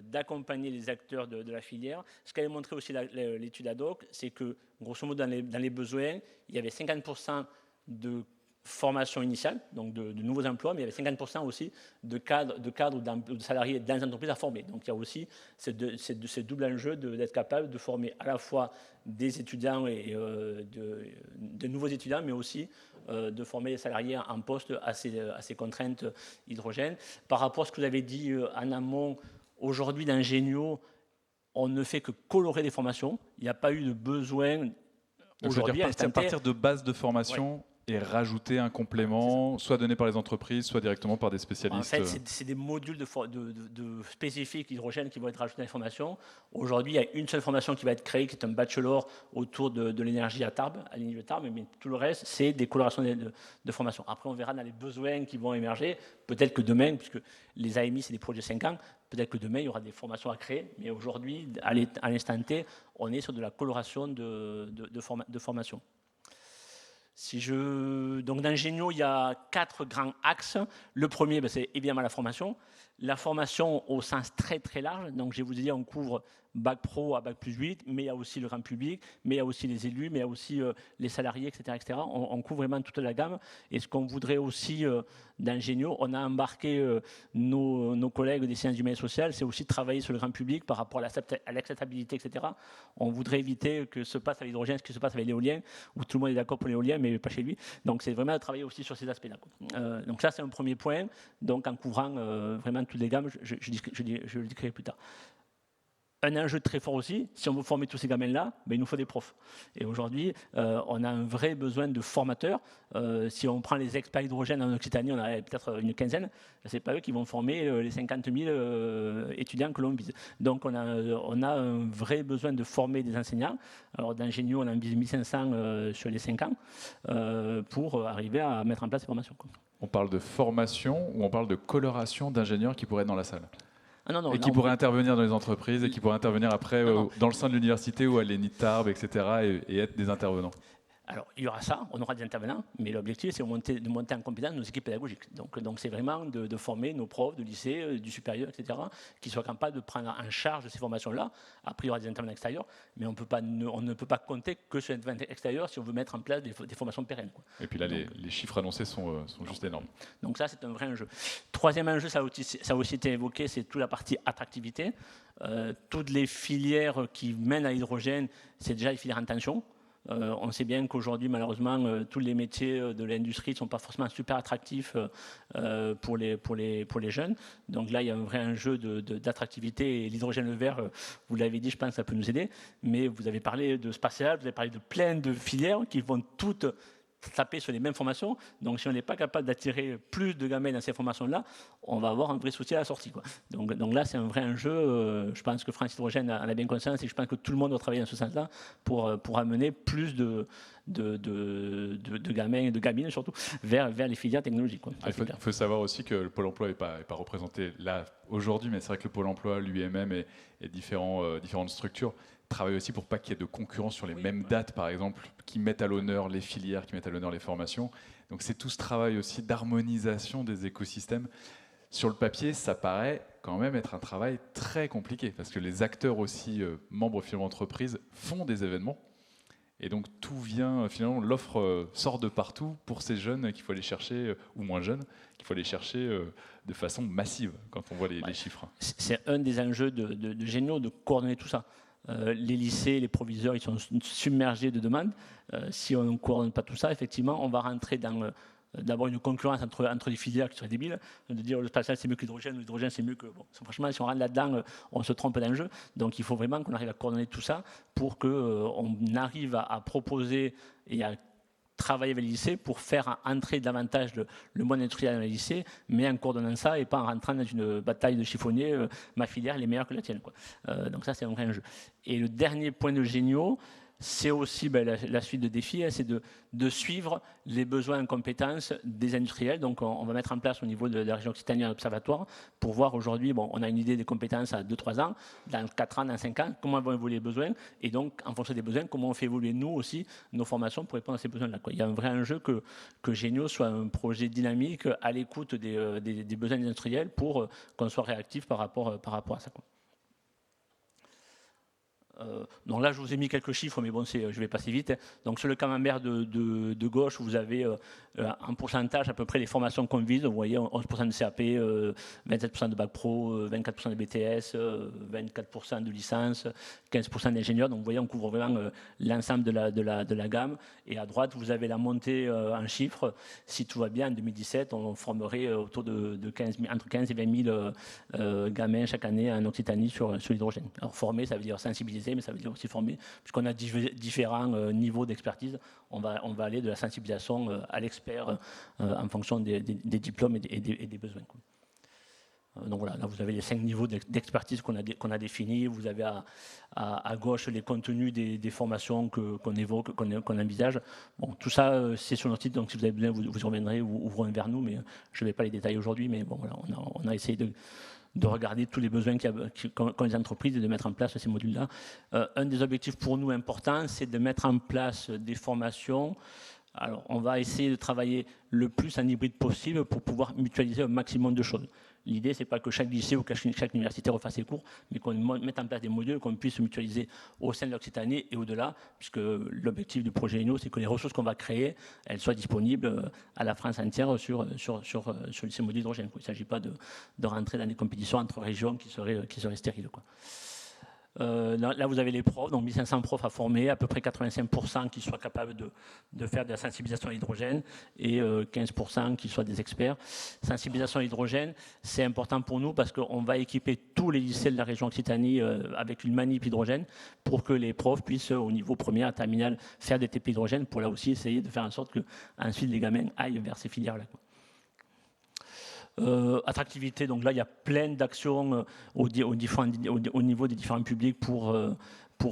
Speaker 4: d'accompagner les acteurs de la filière. Ce qu'avait montré aussi l'étude ad hoc, c'est que, grosso modo, dans les besoins, il y avait 50% de formation initiale, donc de nouveaux emplois, mais il y avait 50% aussi de cadres ou de salariés dans les entreprises à former. Donc il y a aussi ce double enjeu d'être capable de former à la fois des étudiants et de nouveaux étudiants, mais aussi de former les salariés en poste à ces contraintes hydrogène. Par rapport à ce que vous avez dit en amont, aujourd'hui dans Génio, on ne fait que colorer des formations. Il n'y a pas eu de besoin aujourd'hui.
Speaker 1: Partir de base de formation. Ouais. Et rajouter un complément, soit donné par les entreprises, soit directement par des spécialistes.
Speaker 4: En fait, c'est des modules spécifiques hydrogène qui vont être rajoutés dans les formations. Aujourd'hui, il y a une seule formation qui va être créée, qui est un bachelor autour de l'énergie à Tarbes, à l'île de Tarbes, mais tout le reste, c'est des colorations de formation. Après, on verra dans les besoins qui vont émerger. Peut-être que demain, puisque les AMI, c'est des projets de 5 ans, peut-être que demain, il y aura des formations à créer. Mais aujourd'hui, à l'instant T, on est sur de la coloration de formation. Donc dans Génio, il y a 4 grands axes. Le premier, c'est évidemment la formation. La formation au sens très très large. Donc je vous ai dit, on couvre bac pro à bac plus 8, mais il y a aussi le grand public, mais il y a aussi les élus, mais il y a aussi les salariés, etc. etc. On couvre vraiment toute la gamme. Et ce qu'on voudrait aussi dans Génio, on a embarqué nos collègues des sciences humaines et sociales, c'est aussi de travailler sur le grand public par rapport à l'acceptabilité, etc. On voudrait éviter que se passe avec l'hydrogène ce qui se passe avec l'éolien, où tout le monde est d'accord pour l'éolien, mais pas chez lui. Donc c'est vraiment de travailler aussi sur ces aspects-là. Donc ça, c'est un premier point. Donc en couvrant vraiment toutes les gammes, je le décrirai plus tard. Un enjeu très fort aussi, si on veut former tous ces gamins-là, il nous faut des profs. Et aujourd'hui, on a un vrai besoin de formateurs. Si on prend les experts hydrogène en Occitanie, on a peut-être une quinzaine. Ce n'est pas eux qui vont former les 50 000 étudiants que l'on vise. Donc on a un vrai besoin de former des enseignants. Alors dans Génio, on en vise 1500 sur les 5 ans pour arriver à mettre en place ces formations.
Speaker 1: On parle de formation ou on parle de coloration d'ingénieurs qui pourraient être dans la salle ?
Speaker 4: Non,
Speaker 1: et qui pourraient intervenir dans les entreprises et qui pourraient intervenir après dans le sein de l'université ou à l'ENI de Tarbes, etc. et être des intervenants.
Speaker 4: Alors, il y aura ça, on aura des intervenants, mais l'objectif, c'est de monter en compétence nos équipes pédagogiques. Donc c'est vraiment de former nos profs de lycée, du supérieur, etc., qui soient capables de prendre en charge ces formations-là. Après, il y aura des intervenants extérieurs, mais on ne peut pas compter que sur les intervenants extérieurs si on veut mettre en place des formations pérennes.
Speaker 1: Et puis là, les chiffres annoncés sont juste énormes.
Speaker 4: Donc ça, c'est un vrai enjeu. Troisième enjeu, ça a aussi été évoqué, c'est toute la partie attractivité. Toutes les filières qui mènent à l'hydrogène, c'est déjà les filières en tension. On sait bien qu'aujourd'hui, malheureusement, tous les métiers de l'industrie ne sont pas forcément super attractifs pour les jeunes. Donc là, il y a un vrai enjeu d'attractivité. Et l'hydrogène vert, vous l'avez dit, je pense que ça peut nous aider. Mais vous avez parlé de spatial, vous avez parlé de plein de filières qui vont toutes taper sur les mêmes formations. Donc si on n'est pas capable d'attirer plus de gamins dans ces formations-là, on va avoir un vrai souci à la sortie. Donc là, c'est un vrai enjeu. Je pense que France Hydrogène en a bien conscience et je pense que tout le monde doit travailler dans ce sens-là pour amener plus de gamins et de gamines surtout vers les filières technologiques.
Speaker 1: Il faut savoir aussi que le Pôle emploi n'est pas représenté là aujourd'hui, mais c'est vrai que le Pôle emploi, l'UMM et différentes structures travaillent aussi pour pas qu'il y ait de concurrence sur les mêmes dates, par exemple, qui mettent à l'honneur les filières, qui mettent à l'honneur les formations. Donc c'est tout ce travail aussi d'harmonisation des écosystèmes. Sur le papier, ça paraît quand même être un travail très compliqué, parce que les acteurs aussi, membres finalement d'entreprise, font des événements. Et donc tout vient, finalement, l'offre sort de partout pour ces jeunes qu'il faut aller chercher, ou moins jeunes, qu'il faut aller chercher de façon massive, quand on voit les chiffres.
Speaker 4: C'est un des enjeux de Génio, de coordonner tout ça. Les lycées, les proviseurs, ils sont submergés de demandes. Si on ne coordonne pas tout ça, effectivement, on va rentrer dans d'avoir une concurrence entre les filières qui serait débile, de dire le spatial c'est mieux que l'hydrogène, l'hydrogène c'est mieux que... Bon, franchement, si on rentre là-dedans, on se trompe d'enjeu. Donc il faut vraiment qu'on arrive à coordonner tout ça pour qu'on arrive à proposer et à travailler avec les lycées pour faire entrer davantage le monde industriel dans les lycées, mais en coordonnant ça et pas en rentrant dans une bataille de chiffonnier, ma filière elle est meilleure que la tienne, quoi. Donc ça c'est un vrai enjeu. Et le dernier point de Géniaux, c'est aussi la suite de défis, hein, c'est de suivre les besoins en compétences des industriels. Donc on va mettre en place au niveau de la région Occitanie un observatoire pour voir aujourd'hui, bon, on a une idée des compétences à 2-3 ans, dans 4 ans, dans 5 ans, comment vont évoluer les besoins, et donc en fonction des besoins, comment on fait évoluer nous aussi nos formations pour répondre à ces besoins-là, quoi. Il y a un vrai enjeu que Géniaux soit un projet dynamique à l'écoute des besoins des industriels pour qu'on soit réactif par rapport à ça, quoi. Donc là, je vous ai mis quelques chiffres, mais bon, je vais passer vite. Donc sur le camembert de gauche, vous avez en pourcentage à peu près les formations qu'on vise. Vous voyez, 11% de CAP, 27% de bac pro, 24% de BTS, 24% de licence, 15% d'ingénieurs. Donc vous voyez, on couvre vraiment l'ensemble de la gamme. Et à droite, vous avez la montée en chiffres. Si tout va bien, en 2017, on formerait autour de entre 15 et 20 000 gamins chaque année en Occitanie sur l'hydrogène. Alors former, ça veut dire sensibiliser, mais ça veut dire aussi former, puisqu'on a différents niveaux d'expertise. On va aller de la sensibilisation à l'expert en fonction des diplômes et des besoins, quoi. Donc voilà, là vous avez les 5 niveaux d'expertise qu'on a définis. Vous avez à gauche les contenus des formations qu'on évoque, qu'on envisage. Bon, tout ça, c'est sur notre site, donc si vous avez besoin, vous y reviendrez ou vous revenez vers nous, mais je ne vais pas les détailler aujourd'hui, mais bon, voilà, on a essayé de regarder tous les besoins qu'ont les entreprises et de mettre en place ces modules-là. Un des objectifs pour nous importants, c'est de mettre en place des formations. Alors, on va essayer de travailler le plus en hybride possible pour pouvoir mutualiser un maximum de choses. L'idée, ce n'est pas que chaque lycée ou chaque université refasse ses cours, mais qu'on mette en place des modules qu'on puisse mutualiser au sein de l'Occitanie et au-delà, puisque l'objectif du projet ENO, c'est que les ressources qu'on va créer, elles soient disponibles à la France entière sur ces modules d'hydrogène. Il ne s'agit pas de rentrer dans des compétitions entre régions qui seraient stériles, quoi. Là, vous avez les profs, donc 1500 profs à former, à peu près 85% qui soient capables de faire de la sensibilisation à l'hydrogène et 15% qui soient des experts. Sensibilisation à l'hydrogène, c'est important pour nous parce qu'on va équiper tous les lycées de la région Occitanie avec une manip hydrogène pour que les profs puissent, au niveau premier, à terminal, faire des TP hydrogène pour là aussi essayer de faire en sorte que ensuite les gamins aillent vers ces filières-là, quoi. Attractivité, donc là il y a plein d'actions au niveau des différents publics pour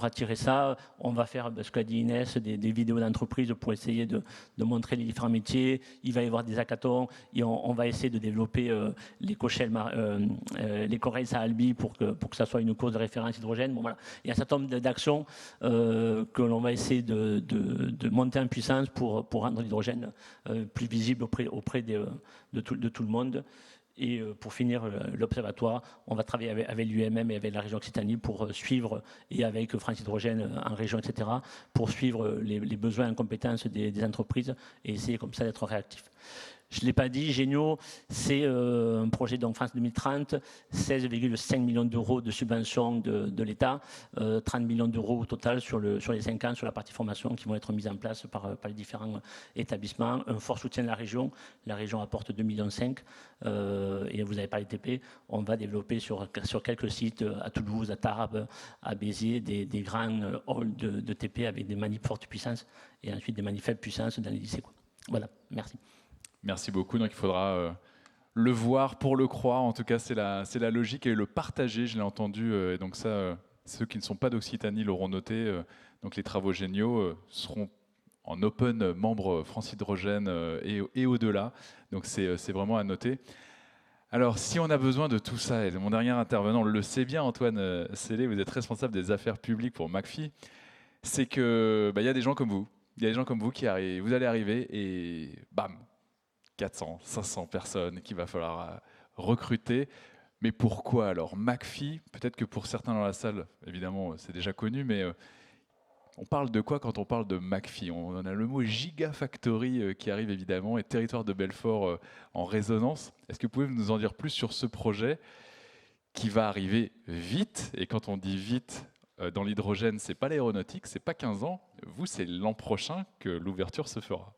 Speaker 4: attirer ça. On va faire, ce qu'a dit Inès, des vidéos d'entreprise pour essayer de montrer les différents métiers. Il va y avoir des hackathons et on va essayer de développer les Corail à Albi pour que ça soit une course de référence hydrogène. Bon, voilà. Il y a un certain nombre d'actions que l'on va essayer de monter en puissance pour rendre l'hydrogène plus visible auprès de tout le monde. Et pour finir l'observatoire, on va travailler avec l'UMM et avec la région Occitanie pour suivre, et avec France Hydrogène en région, etc., pour suivre les besoins en compétences des entreprises et essayer comme ça d'être réactif. Je ne l'ai pas dit, Géniaux, c'est un projet donc France 2030, 16,5 millions d'euros de subventions de l'État, 30 millions d'euros au total sur les 5 ans sur la partie formation qui vont être mises en place par les différents établissements. Un fort soutien de la région apporte 2,5 millions. Et vous avez parlé de TP, on va développer sur quelques sites à Toulouse, à Tarbes, à Béziers, des grands halls de TP avec des manifs forte puissance et ensuite des manifs faible puissance dans les lycées, quoi. Voilà, merci.
Speaker 1: Merci beaucoup. Donc il faudra le voir pour le croire. En tout cas, c'est la logique et le partager. Je l'ai entendu. Et donc ça, ceux qui ne sont pas d'Occitanie l'auront noté. Donc les travaux Géniaux seront en open membre France Hydrogène et au-delà. Donc c'est vraiment à noter. Alors, si on a besoin de tout ça, et mon dernier intervenant le sait bien, Antoine Sellé, vous êtes responsable des affaires publiques pour McPhy, c'est que y a des gens comme vous. Il y a des gens comme vous qui arrivent. Vous allez arriver et bam, 400, 500 personnes qu'il va falloir recruter. Mais pourquoi alors McPhy? Peut-être que pour certains dans la salle, évidemment, c'est déjà connu, mais on parle de quoi quand on parle de McPhy? On a le mot Gigafactory qui arrive évidemment et Territoire de Belfort en résonance. Est-ce que vous pouvez nous en dire plus sur ce projet qui va arriver vite? Et quand on dit vite dans l'hydrogène, c'est pas l'aéronautique, c'est pas 15 ans. Vous, c'est l'an prochain que l'ouverture se fera.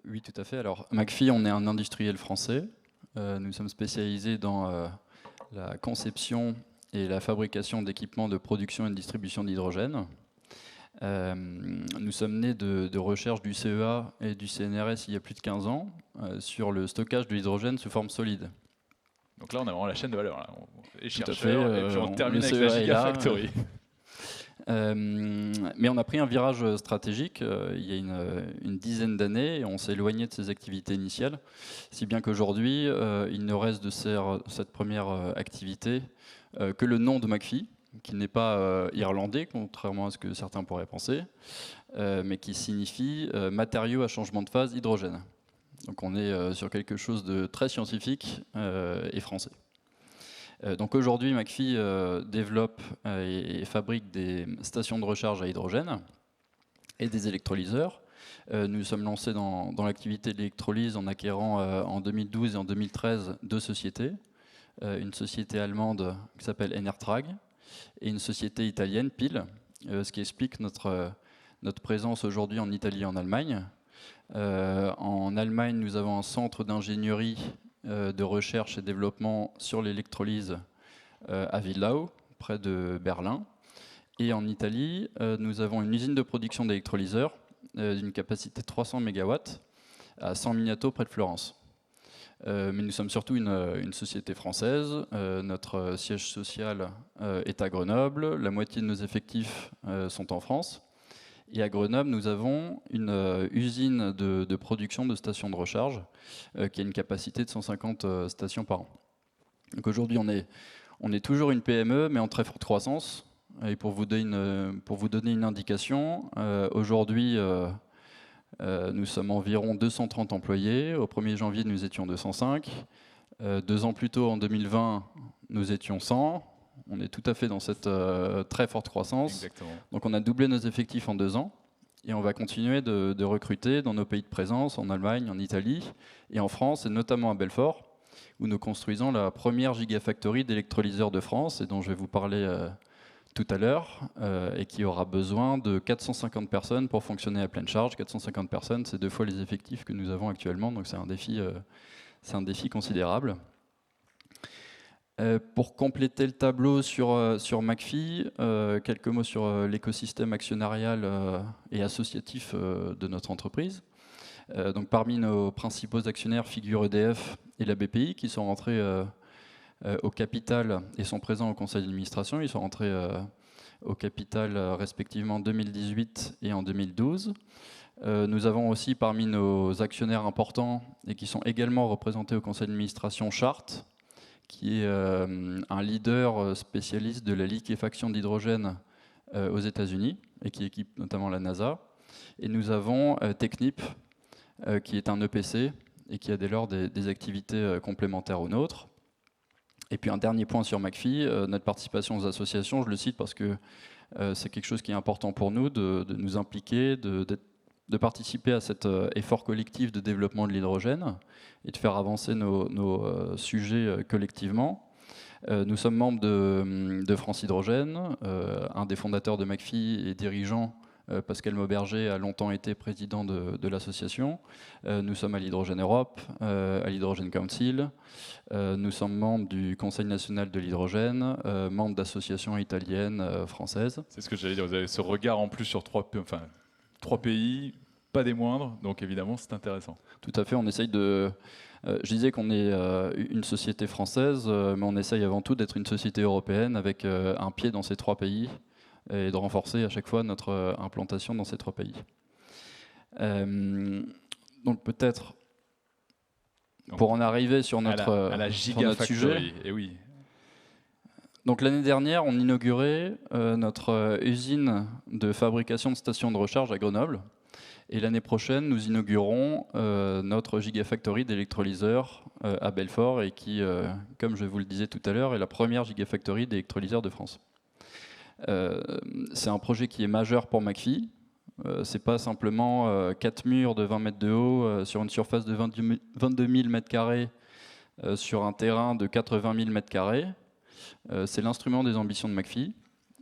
Speaker 5: Oui, tout à fait. Alors, McPhy, on est un industriel français. Nous sommes spécialisés dans la conception et la fabrication d'équipements de production et de distribution d'hydrogène. Nous sommes nés de recherche du CEA et du CNRS il y a plus de 15 ans sur le stockage de l'hydrogène sous forme solide.
Speaker 1: Donc là, on a vraiment la chaîne de valeur. Là. Et
Speaker 5: Tout à
Speaker 1: chercheurs,
Speaker 5: fait,
Speaker 1: et puis on termine
Speaker 5: le
Speaker 1: avec la
Speaker 5: CEA est là.
Speaker 1: Gigafactory.
Speaker 5: Mais on a pris un virage stratégique il y a une dizaine d'années et on s'est éloigné de ses activités initiales, si bien qu'aujourd'hui, il ne reste de cette première activité que le nom de McPhy, qui n'est pas irlandais, contrairement à ce que certains pourraient penser, mais qui signifie matériaux à changement de phase hydrogène. Donc on est sur quelque chose de très scientifique et français. Donc aujourd'hui, McPhy développe et fabrique des stations de recharge à hydrogène et des électrolyseurs. Nous sommes lancés dans l'activité de l'électrolyse en acquérant en 2012 et en 2013 deux sociétés. Une société allemande qui s'appelle Enertrag et une société italienne, Pil, ce qui explique notre présence aujourd'hui en Italie et en Allemagne. En Allemagne, nous avons un centre d'ingénierie de recherche et développement sur l'électrolyse à Willau, près de Berlin. Et en Italie, nous avons une usine de production d'électrolyseurs d'une capacité de 300 MW à San Miniato, près de Florence. Mais nous sommes surtout une société française. Notre siège social est à Grenoble. La moitié de nos effectifs sont en France. Et à Grenoble, nous avons une usine de production de stations de recharge qui a une capacité de 150 stations par an. Donc aujourd'hui, on est toujours une PME, mais en très forte croissance. Et pour vous donner une indication, aujourd'hui, nous sommes environ 230 employés. Au 1er janvier, nous étions 205. 2 ans plus tôt, en 2020, nous étions 100. On est tout à fait dans cette très forte croissance.
Speaker 1: Exactement.
Speaker 5: Donc on a doublé nos effectifs en 2 ans et on va continuer de recruter dans nos pays de présence, en Allemagne, en Italie et en France, et notamment à Belfort, où nous construisons la première gigafactory d'électrolyseurs de France, et dont je vais vous parler tout à l'heure, et qui aura besoin de 450 personnes pour fonctionner à pleine charge. 450 personnes, c'est 2 fois les effectifs que nous avons actuellement, donc c'est un défi considérable. Pour compléter le tableau sur McPhy, quelques mots sur l'écosystème actionnarial et associatif de notre entreprise. Donc parmi nos principaux actionnaires figurent EDF et la BPI, qui sont rentrés au capital et sont présents au conseil d'administration. Ils sont rentrés au capital respectivement en 2018 et en 2012. Nous avons aussi parmi nos actionnaires importants et qui sont également représentés au conseil d'administration Chart, qui est un leader spécialiste de la liquéfaction d'hydrogène aux États-Unis et qui équipe notamment la NASA. Et nous avons Technip, qui est un EPC et qui a dès lors des activités complémentaires aux nôtres. Et puis un dernier point sur McPhy, notre participation aux associations, je le cite parce que c'est quelque chose qui est important pour nous, de nous impliquer, de participer à cet effort collectif de développement de l'hydrogène et de faire avancer nos sujets collectivement. Nous sommes membres de France Hydrogène. Un des fondateurs de McPhy et dirigeant, Pascal Mauberger, a longtemps été président de l'association. Nous sommes à l'Hydrogène Europe, à l'Hydrogène Council. Nous sommes membres du Conseil national de l'hydrogène, membres d'associations italiennes, françaises.
Speaker 1: C'est ce que j'allais dire. Vous avez ce regard en plus sur 3 pays, pas des moindres, donc évidemment c'est intéressant.
Speaker 5: Tout à fait, on essaye de... je disais qu'on est une société française, mais on essaye avant tout d'être une société européenne avec un pied dans ces 3 pays et de renforcer à chaque fois notre implantation dans ces 3 pays. Donc peut-être, pour en arriver sur notre sujet...
Speaker 1: Et oui.
Speaker 5: Donc l'année dernière, on inaugurait notre usine de fabrication de stations de recharge à Grenoble. Et l'année prochaine, nous inaugurons notre gigafactory d'électrolyseurs à Belfort, et qui, comme je vous le disais tout à l'heure, est la première gigafactory d'électrolyseurs de France. C'est un projet qui est majeur pour McPhy. C'est pas simplement 4 murs de 20 mètres de haut sur une surface de 22 000 mètres carrés sur un terrain de 80 000 mètres carrés. C'est l'instrument des ambitions de McPhy.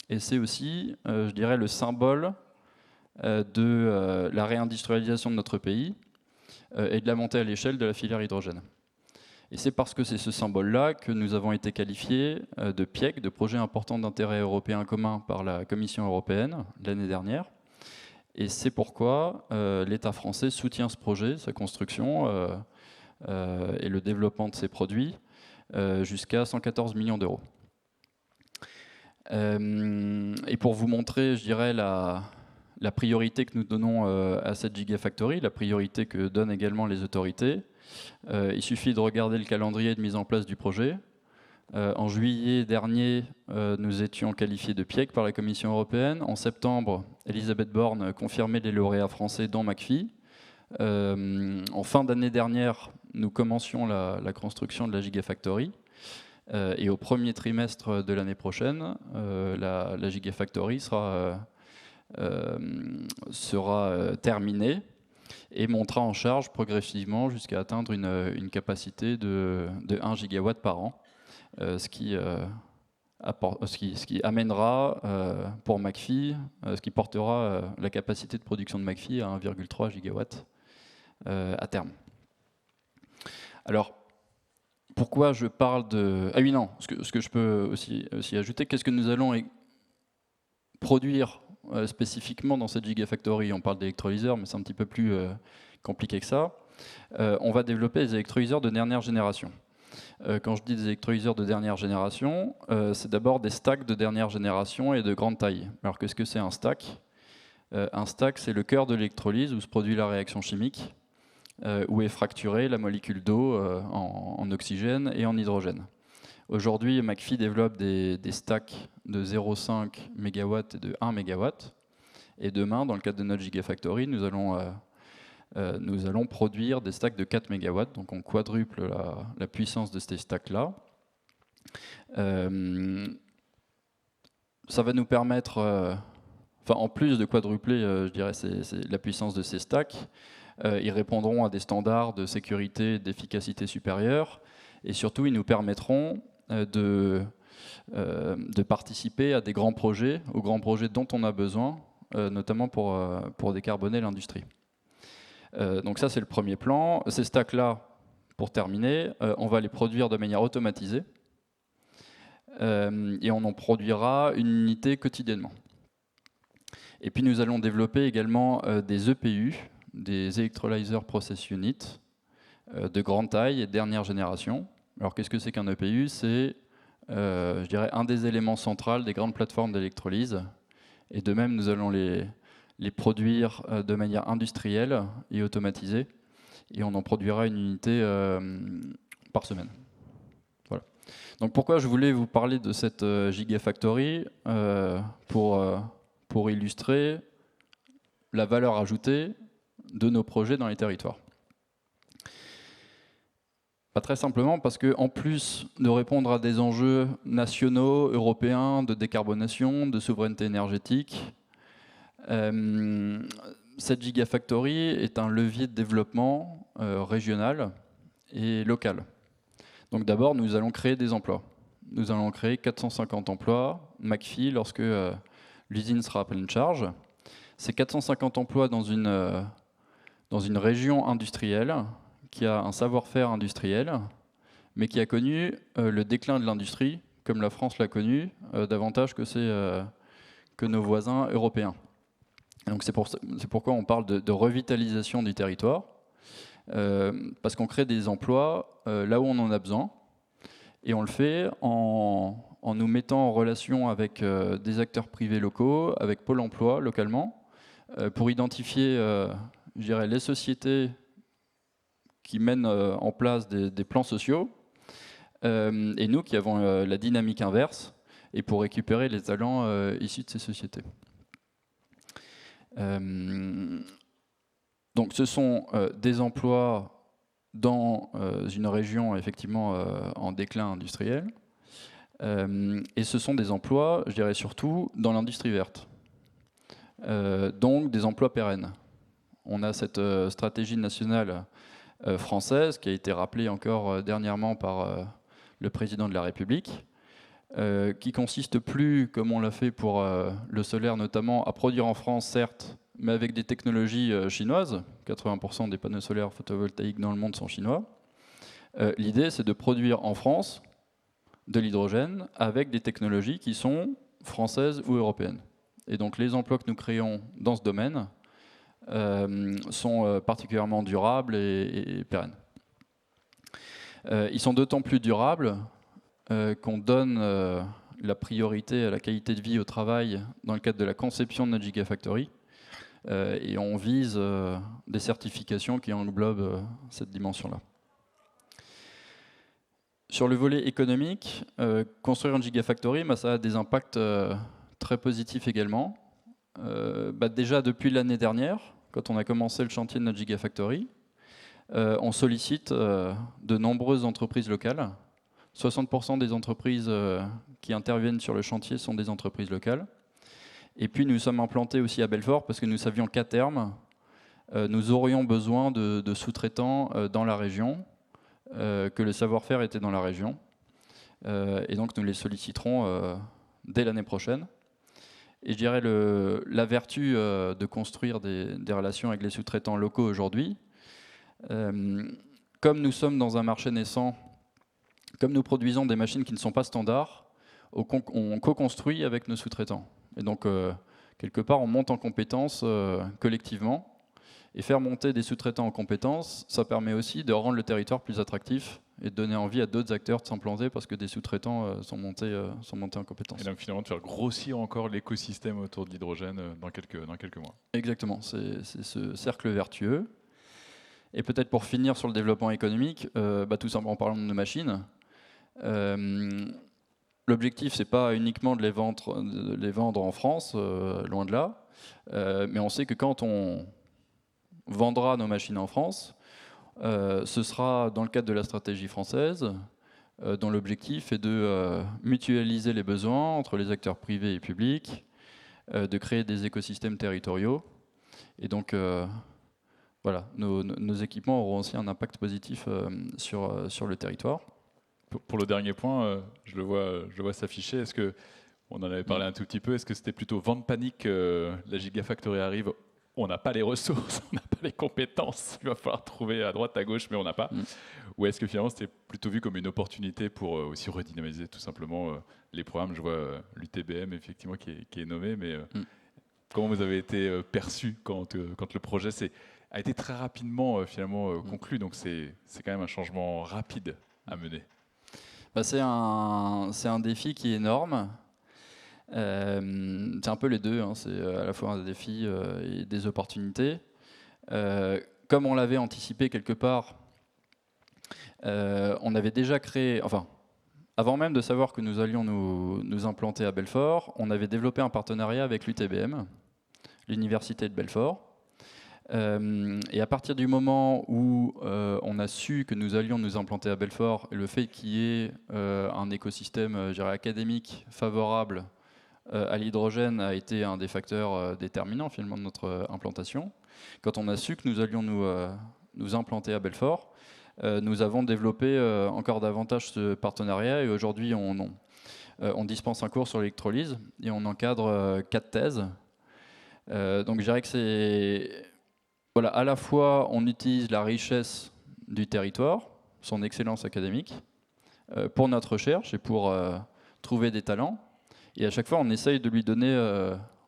Speaker 5: Et c'est aussi, je dirais, le symbole de la réindustrialisation de notre pays, et de la montée à l'échelle de la filière hydrogène. Et c'est parce que c'est ce symbole-là que nous avons été qualifiés de PIEC, de projet important d'intérêt européen commun par la Commission européenne l'année dernière. Et c'est pourquoi l'État français soutient ce projet, sa construction et le développement de ses produits jusqu'à 114 millions d'euros. Et pour vous montrer, je dirais, la priorité que nous donnons à cette Gigafactory, la priorité que donnent également les autorités, il suffit de regarder le calendrier de mise en place du projet. En juillet dernier, nous étions qualifiés de PIEC par la Commission européenne. En septembre, Elisabeth Borne confirmait les lauréats français dans McPhy. En fin d'année dernière, nous commencions la construction de la Gigafactory. Et au premier trimestre de l'année prochaine, la Gigafactory sera terminée et montera en charge progressivement jusqu'à atteindre une capacité de 1 gigawatt par an, ce qui amènera pour McPhy, ce qui portera la capacité de production de McPhy à 1,3 gigawatt à terme. Alors, pourquoi je parle de... Ah oui, non, ce que je peux aussi ajouter, qu'est-ce que nous allons produire spécifiquement dans cette Gigafactory? On parle d'électrolyseurs, mais c'est un petit peu plus compliqué que ça. On va développer des électrolyseurs de dernière génération. Quand je dis des électrolyseurs de dernière génération, c'est d'abord des stacks de dernière génération et de grande taille. Alors qu'est-ce que c'est un stack? Un stack, c'est le cœur de l'électrolyse où se produit la réaction chimique, où est fracturée la molécule d'eau en oxygène et en hydrogène. Aujourd'hui, McPhy développe des stacks de 0,5 MW et de 1 MW. Et demain, dans le cadre de notre Gigafactory, nous allons produire des stacks de 4 MW. Donc on quadruple la puissance de ces stacks-là. Ça va nous permettre, en plus de quadrupler, je dirais, la puissance de ces stacks, ils répondront à des standards de sécurité et d'efficacité supérieure. Et surtout, ils nous permettront de participer à des grands projets, aux grands projets dont on a besoin, notamment pour décarboner l'industrie. Donc ça, c'est le premier plan. Ces stacks-là, pour terminer, on va les produire de manière automatisée et on en produira une unité quotidiennement. Et puis nous allons développer également des EPU, des Electrolyzer Process Unit, de grande taille et de dernière génération. Alors qu'est-ce que c'est qu'un EPU? C'est, je dirais, un des éléments centraux des grandes plateformes d'électrolyse. Et de même, nous allons les produire de manière industrielle et automatisée. Et on en produira une unité par semaine. Voilà. Donc pourquoi je voulais vous parler de cette Gigafactory pour illustrer la valeur ajoutée de nos projets dans les territoires. Pas très simplement parce qu'en plus de répondre à des enjeux nationaux, européens, de décarbonation, de souveraineté énergétique, cette Gigafactory est un levier de développement régional et local. Donc d'abord, nous allons créer des emplois. Nous allons créer 450 emplois, McPhy, lorsque l'usine sera à pleine charge. Ces 450 emplois dans une région industrielle qui a un savoir-faire industriel, mais qui a connu le déclin de l'industrie, comme la France l'a connu, davantage que nos voisins européens. Et donc c'est pourquoi on parle de revitalisation du territoire, parce qu'on crée des emplois là où on en a besoin, et on le fait en nous mettant en relation avec des acteurs privés locaux, avec Pôle emploi localement, pour identifier je dirais, les sociétés qui mènent en place des plans sociaux, et nous qui avons la dynamique inverse, et pour récupérer les talents issus de ces sociétés. Donc ce sont des emplois dans une région effectivement en déclin industriel, et ce sont des emplois, je dirais surtout, dans l'industrie verte. Donc des emplois pérennes. On a cette stratégie nationale française qui a été rappelée encore dernièrement par le président de la République, qui consiste plus, comme on l'a fait pour le solaire notamment, à produire en France, certes, mais avec des technologies chinoises. 80% des panneaux solaires photovoltaïques dans le monde sont chinois. L'idée, c'est de produire en France de l'hydrogène avec des technologies qui sont françaises ou européennes. Et donc les emplois que nous créons dans ce domaine sont particulièrement durables et pérennes. Ils sont d'autant plus durables qu'on donne la priorité à la qualité de vie au travail dans le cadre de la conception de notre Gigafactory. Et on vise des certifications qui englobent cette dimension-là. Sur le volet économique, construire une Gigafactory, ça a des impacts très positifs également. Déjà depuis l'année dernière, quand on a commencé le chantier de notre Gigafactory, on sollicite de nombreuses entreprises locales. 60% des entreprises qui interviennent sur le chantier sont des entreprises locales. Et puis nous sommes implantés aussi à Belfort parce que nous savions qu'à terme, nous aurions besoin de sous-traitants dans la région, que le savoir-faire était dans la région. Et donc nous les solliciterons dès l'année prochaine. Et je dirais la vertu de construire des relations avec les sous-traitants locaux aujourd'hui, comme nous sommes dans un marché naissant, comme nous produisons des machines qui ne sont pas standards, on co-construit avec nos sous-traitants. Et donc, quelque part, on monte en compétences collectivement. Et faire monter des sous-traitants en compétences, ça permet aussi de rendre le territoire plus attractif et de donner envie à d'autres acteurs de s'implanter parce que des sous-traitants sont montés en compétences.
Speaker 1: Et donc finalement de faire grossir encore l'écosystème autour de l'hydrogène dans quelques mois.
Speaker 5: Exactement, c'est ce cercle vertueux. Et peut-être pour finir sur le développement économique, tout simplement en parlant de nos machines, l'objectif c'est pas uniquement de les vendre en France, loin de là, mais on sait que quand on vendra nos machines en France, ce sera dans le cadre de la stratégie française, dont l'objectif est de mutualiser les besoins entre les acteurs privés et publics, de créer des écosystèmes territoriaux. Et donc, voilà, nos équipements auront aussi un impact positif sur le territoire.
Speaker 1: Pour le dernier point, je le vois s'afficher. Est-ce que, on en avait parlé un tout petit peu, est-ce que c'était plutôt vente panique, la Gigafactory arrive, on n'a pas les ressources, on n'a pas les compétences, il va falloir trouver à droite, à gauche, mais on n'a pas. Ou est-ce que finalement c'était plutôt vu comme une opportunité pour aussi redynamiser tout simplement les programmes? Je vois l'UTBM effectivement qui est nommé, mais comment vous avez été perçu quand le projet a été très rapidement finalement conclu? Donc c'est quand même un changement rapide à mener.
Speaker 5: C'est un défi qui est énorme. C'est un peu les deux, hein. C'est à la fois un défi et des opportunités. Comme on l'avait anticipé quelque part, on avait déjà créé, enfin, avant même de savoir que nous allions nous implanter à Belfort, on avait développé un partenariat avec l'UTBM, l'Université de Belfort. Et à partir du moment où on a su que nous allions nous implanter à Belfort, et le fait qu'il y ait un écosystème académique favorable à l'hydrogène a été un des facteurs déterminants finalement de notre implantation. Quand on a su que nous allions nous implanter à Belfort, nous avons développé encore davantage ce partenariat et aujourd'hui on dispense un cours sur l'électrolyse et on encadre 4 thèses. Donc je dirais que c'est... Voilà, à la fois on utilise la richesse du territoire, son excellence académique, pour notre recherche et pour trouver des talents. Et à chaque fois, on essaye de lui donner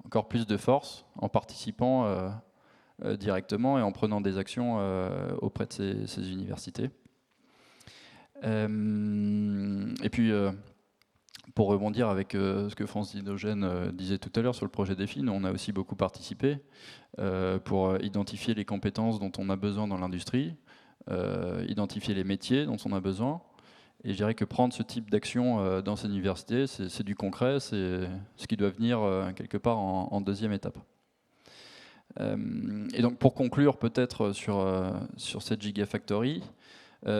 Speaker 5: encore plus de force en participant directement et en prenant des actions auprès de ces universités. Et puis, pour rebondir avec ce que France Hydrogène disait tout à l'heure sur le projet DEFI, nous, on a aussi beaucoup participé pour identifier les compétences dont on a besoin dans l'industrie, identifier les métiers dont on a besoin. Et je dirais que prendre ce type d'action dans ces universités, c'est du concret, c'est ce qui doit venir quelque part en deuxième étape. Et donc pour conclure peut-être sur cette Gigafactory,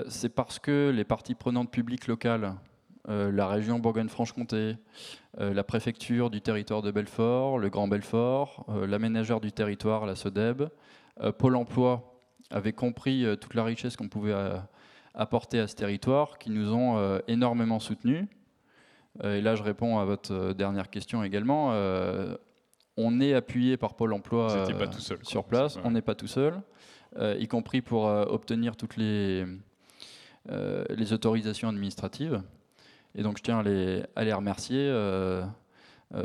Speaker 5: c'est parce que les parties prenantes publiques locales, la région Bourgogne-Franche-Comté, la préfecture du territoire de Belfort, le Grand Belfort, l'aménageur du territoire, la SODEB, Pôle emploi avait compris toute la richesse qu'on pouvait apporter à ce territoire, qui nous ont énormément soutenus. Et là, je réponds à votre dernière question également. on est appuyé par Pôle emploi
Speaker 1: Vous n'étiez pas tout seul, quoi.
Speaker 5: sur place,
Speaker 1: Ouais.
Speaker 5: on n'est pas tout seul, y compris pour obtenir toutes les autorisations administratives. Et donc je tiens à les remercier.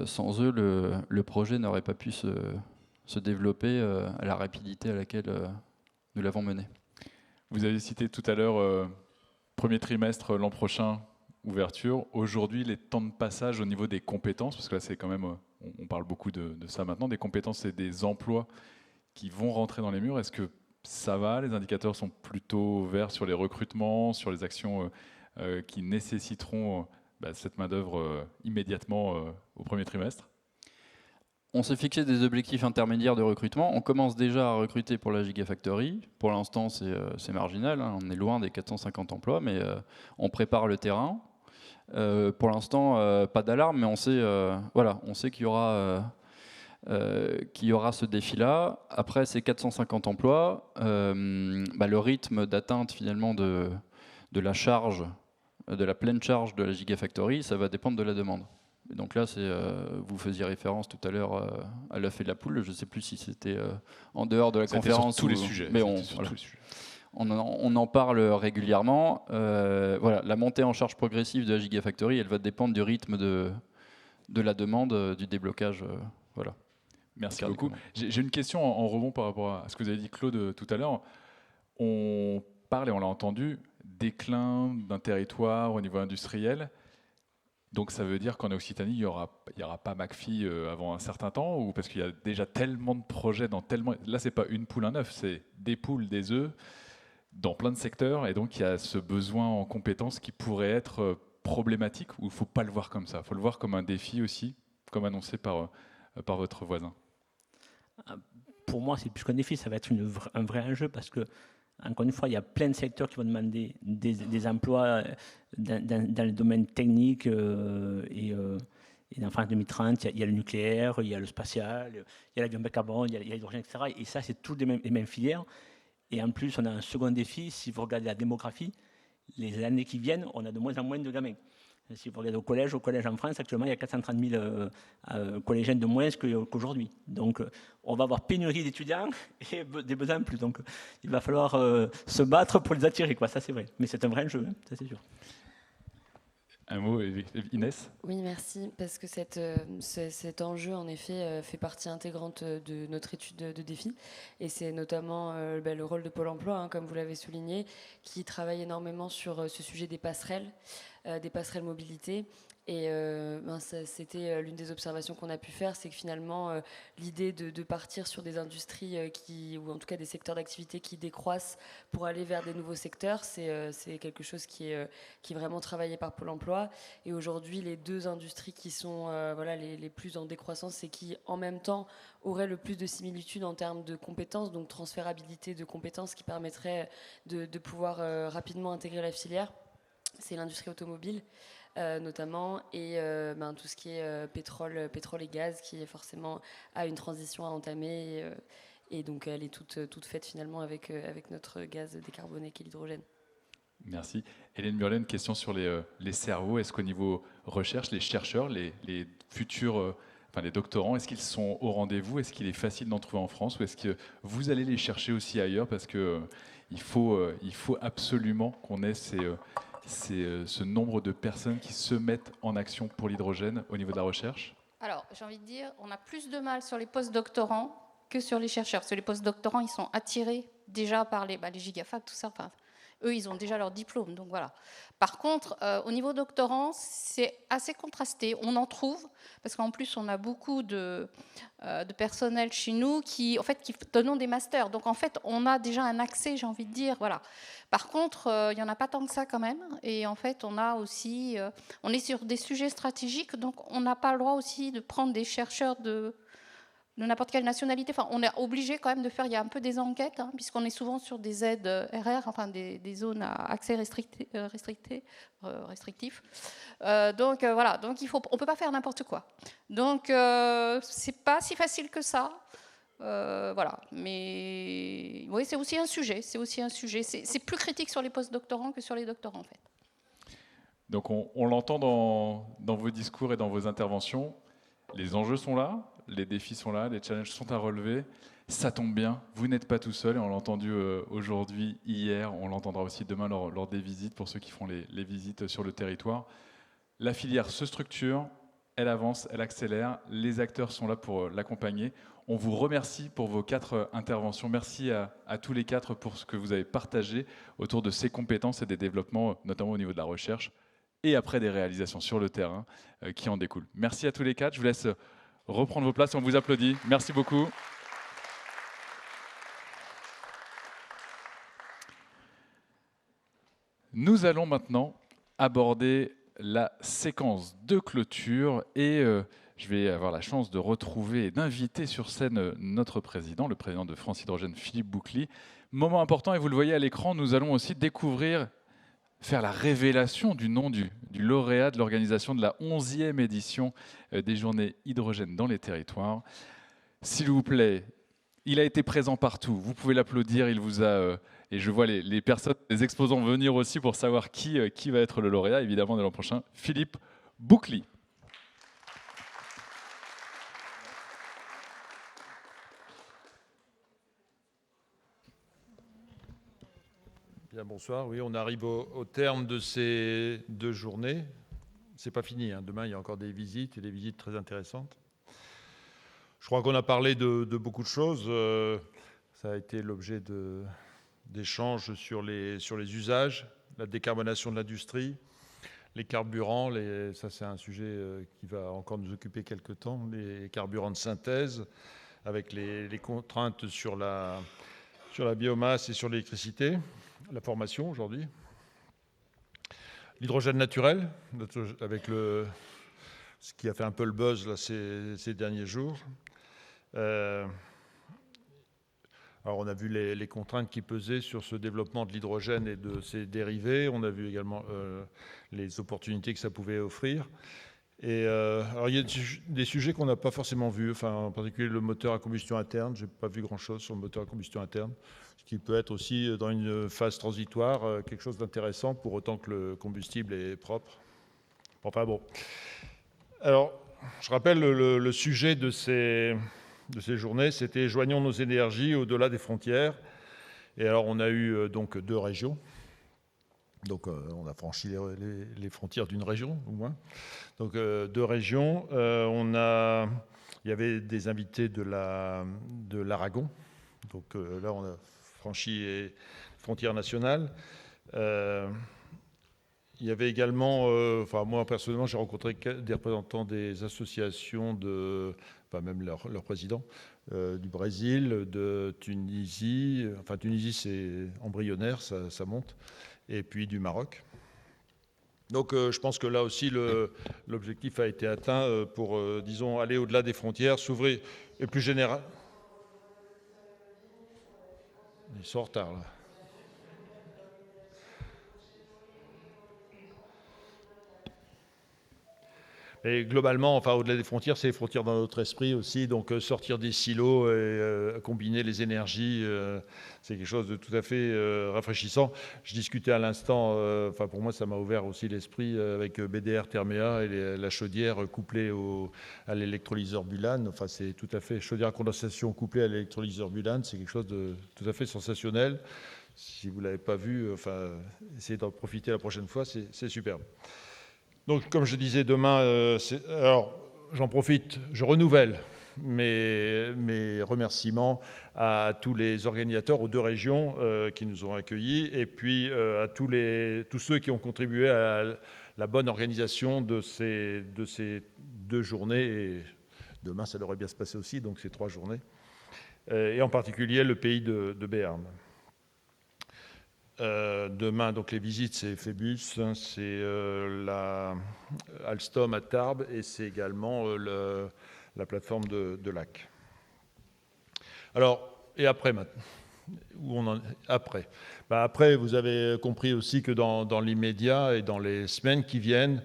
Speaker 5: Sans eux, le projet n'aurait pas pu se développer à la rapidité à laquelle nous l'avons mené.
Speaker 1: Vous avez cité tout à l'heure, premier trimestre l'an prochain, ouverture. Aujourd'hui, les temps de passage au niveau des compétences, parce que là, c'est quand même, on parle beaucoup de ça maintenant, des compétences et des emplois qui vont rentrer dans les murs. Est-ce que ça va? Les indicateurs sont plutôt verts sur les recrutements, sur les actions qui nécessiteront cette main-d'œuvre immédiatement au premier trimestre?
Speaker 5: On s'est fixé des objectifs intermédiaires de recrutement. On commence déjà à recruter pour la Gigafactory. Pour l'instant, c'est marginal. Hein. On est loin des 450 emplois, mais on prépare le terrain. Pour l'instant, pas d'alarme, mais on sait qu'il y aura ce défi-là. Après ces 450 emplois, le rythme d'atteinte finalement de la charge, de la pleine charge de la Gigafactory, ça va dépendre de la demande. Et donc là, vous faisiez référence tout à l'heure à l'œuf et la poule. Je ne sais plus si c'était en dehors de la conférence.
Speaker 1: Sur tous les sujets.
Speaker 5: Mais on en parle régulièrement. La montée en charge progressive de la Gigafactory, elle va dépendre du rythme de la demande, du déblocage. Voilà.
Speaker 1: Merci beaucoup. J'ai une question en rebond par rapport à ce que vous avez dit, Claude, tout à l'heure. On parle, et on l'a entendu, déclin d'un territoire au niveau industriel. Donc ça veut dire qu'en Occitanie, il n'y aura pas McPhy avant un certain temps, ou parce qu'il y a déjà tellement de projets dans tellement... Là, c'est pas une poule, un œuf, c'est des poules, des œufs, dans plein de secteurs, et donc il y a ce besoin en compétences qui pourrait être problématique, ou il ne faut pas le voir comme ça, il faut le voir comme un défi aussi, comme annoncé par votre voisin.
Speaker 4: Pour moi, c'est plus qu'un défi, ça va être un vrai enjeu, parce que encore une fois, il y a plein de secteurs qui vont demander des emplois dans le domaine technique et en France 2030, il y a le nucléaire, il y a le spatial, il y a l'avion bas carbone, il y a l'hydrogène, etc. Et ça, c'est toutes les mêmes filières. Et en plus, on a un second défi, si vous regardez la démographie, les années qui viennent, on a de moins en moins de gamins. Si vous regardez au collège en France, actuellement, il y a 430 000 collégiens de moins qu'aujourd'hui. Donc, on va avoir pénurie d'étudiants et des besoins en plus. Donc, il va falloir se battre pour les attirer, quoi. Ça, c'est vrai. Mais c'est un vrai enjeu, hein, ça, c'est sûr.
Speaker 1: Un mot, Inès?
Speaker 3: Oui, merci, parce que cet enjeu, en effet, fait partie intégrante de notre étude de défi. Et c'est notamment le rôle de Pôle emploi, hein, comme vous l'avez souligné, qui travaille énormément sur ce sujet des passerelles mobilité. Et c'était l'une des observations qu'on a pu faire, c'est que finalement, l'idée de partir sur des industries ou en tout cas des secteurs d'activité qui décroissent pour aller vers des nouveaux secteurs, c'est quelque chose qui est vraiment travaillé par Pôle emploi. Et aujourd'hui, les deux industries qui sont les plus en décroissance et qui, en même temps, auraient le plus de similitudes en termes de compétences, donc transférabilité de compétences qui permettrait de pouvoir rapidement intégrer la filière, c'est l'industrie automobile. Notamment, et tout ce qui est pétrole et gaz, qui est forcément a une transition à entamer, et donc elle est toute faite finalement avec notre gaz décarboné qui est l'hydrogène.
Speaker 1: Merci. Hélène Burlet, une question sur les cerveaux. Est-ce qu'au niveau recherche, les chercheurs, les futurs, les doctorants, est-ce qu'ils sont au rendez-vous? Est-ce qu'il est facile d'en trouver en France, ou est-ce que vous allez les chercher aussi ailleurs, parce que il faut absolument qu'on ait ce nombre de personnes qui se mettent en action pour l'hydrogène au niveau de la recherche?
Speaker 2: Alors, j'ai envie de dire, on a plus de mal sur les post-doctorants que sur les chercheurs. Parce que les post-doctorants, ils sont attirés déjà par les gigafacs, tout ça. Enfin, eux, ils ont déjà leur diplôme, donc voilà. Par contre, au niveau doctorant, c'est assez contrasté. On en trouve, parce qu'en plus, on a beaucoup de personnel chez nous qui donnent des masters. Donc, en fait, on a déjà un accès, j'ai envie de dire, voilà. Par contre, il n'y en a pas tant que ça quand même. Et en fait, on est sur des sujets stratégiques, donc on n'a pas le droit aussi de prendre des chercheurs de n'importe quelle nationalité. Enfin, on est obligé quand même de faire, il y a un peu des enquêtes, hein, puisqu'on est souvent sur des aides RR, enfin des zones à accès restrictif. Donc voilà, donc on peut pas faire n'importe quoi. Donc c'est pas si facile que ça. Voilà, mais oui, c'est aussi un sujet. C'est plus critique sur les post-doctorants que sur les doctorants, en fait.
Speaker 1: Donc on l'entend dans vos discours et dans vos interventions. Les enjeux sont là, les défis sont là, les challenges sont à relever. Ça tombe bien, vous n'êtes pas tout seul, et on l'a entendu aujourd'hui, hier, on l'entendra aussi demain lors des visites, pour ceux qui font les visites sur le territoire. La filière se structure, elle avance, elle accélère, les acteurs sont là pour l'accompagner. On vous remercie pour vos 4 interventions. Merci à tous les 4 pour ce que vous avez partagé autour de ces compétences et des développements, notamment au niveau de la recherche, et après des réalisations sur le terrain qui en découlent. Merci à tous les 4. Je vous laisse reprendre vos places et on vous applaudit. Merci beaucoup. Nous allons maintenant aborder la séquence de clôture et je vais avoir la chance de retrouver et d'inviter sur scène notre président, le président de France Hydrogène, Philippe Boucly. Moment important, et vous le voyez à l'écran, nous allons aussi découvrir, faire la révélation du nom du lauréat de l'organisation de la 11e édition des Journées Hydrogène dans les territoires. S'il vous plaît, il a été présent partout, vous pouvez l'applaudir, il vous a... et je vois les personnes, les exposants venir aussi pour savoir qui va être le lauréat, évidemment, de l'an prochain. Philippe Boucly.
Speaker 6: Bien, bonsoir. Oui, on arrive au terme de ces 2 journées. C'est pas fini, hein. Demain, il y a encore des visites, et des visites très intéressantes. Je crois qu'on a parlé de beaucoup de choses. Ça a été l'objet d'échanges sur les usages, la décarbonation de l'industrie, les carburants. Ça, c'est un sujet qui va encore nous occuper quelque temps. Les carburants de synthèse, avec les contraintes sur la biomasse et sur l'électricité, la formation aujourd'hui. L'hydrogène naturel, avec ce qui a fait un peu le buzz là, ces derniers jours. Alors on a vu les contraintes qui pesaient sur ce développement de l'hydrogène et de ses dérivés. On a vu également les opportunités que ça pouvait offrir. Et alors il y a des sujets qu'on n'a pas forcément vus, enfin, en particulier le moteur à combustion interne. Je n'ai pas vu grand-chose sur le moteur à combustion interne, ce qui peut être aussi dans une phase transitoire quelque chose d'intéressant pour autant que le combustible est propre. Enfin bon. Alors, je rappelle le sujet de ces journées, c'était « Joignons nos énergies au-delà des frontières ». Et alors, on a eu donc 2 régions. Donc, on a franchi les frontières d'une région, au moins. Donc, 2 régions. Il y avait des invités de l'Aragon. Donc, là, on a franchi les frontières nationales. Il y avait également, moi personnellement, j'ai rencontré des représentants des associations même leur président, du Brésil, de Tunisie. Enfin, Tunisie, c'est embryonnaire, ça monte. Et puis du Maroc. Donc, je pense que là aussi, l'objectif a été atteint pour, disons, aller au-delà des frontières, s'ouvrir, et plus général. Ils sont en retard, là. Et globalement, enfin, au-delà des frontières, c'est les frontières dans notre esprit aussi. Donc, sortir des silos et combiner les énergies, c'est quelque chose de tout à fait rafraîchissant. Je discutais à l'instant, pour moi, ça m'a ouvert aussi l'esprit avec BDR Therméa et la chaudière couplée à l'électrolyseur Bulan. Enfin, c'est tout à fait chaudière à condensation couplée à l'électrolyseur Bulan. C'est quelque chose de tout à fait sensationnel. Si vous ne l'avez pas vu, essayez d'en profiter la prochaine fois, c'est superbe. Donc, comme je disais, demain, alors j'en profite, je renouvelle mes remerciements à tous les organisateurs aux 2 régions qui nous ont accueillis, et puis à tous ceux qui ont contribué à la bonne organisation de ces 2 journées. Et demain, ça devrait bien se passer aussi, donc ces 3 journées. Et en particulier le pays de Béarn. Demain, donc les visites, c'est Phébus, c'est Alstom à Tarbes, et c'est également la plateforme de Lac. Alors, et après maintenant, où on en est après. Après, vous avez compris aussi que dans l'immédiat et dans les semaines qui viennent,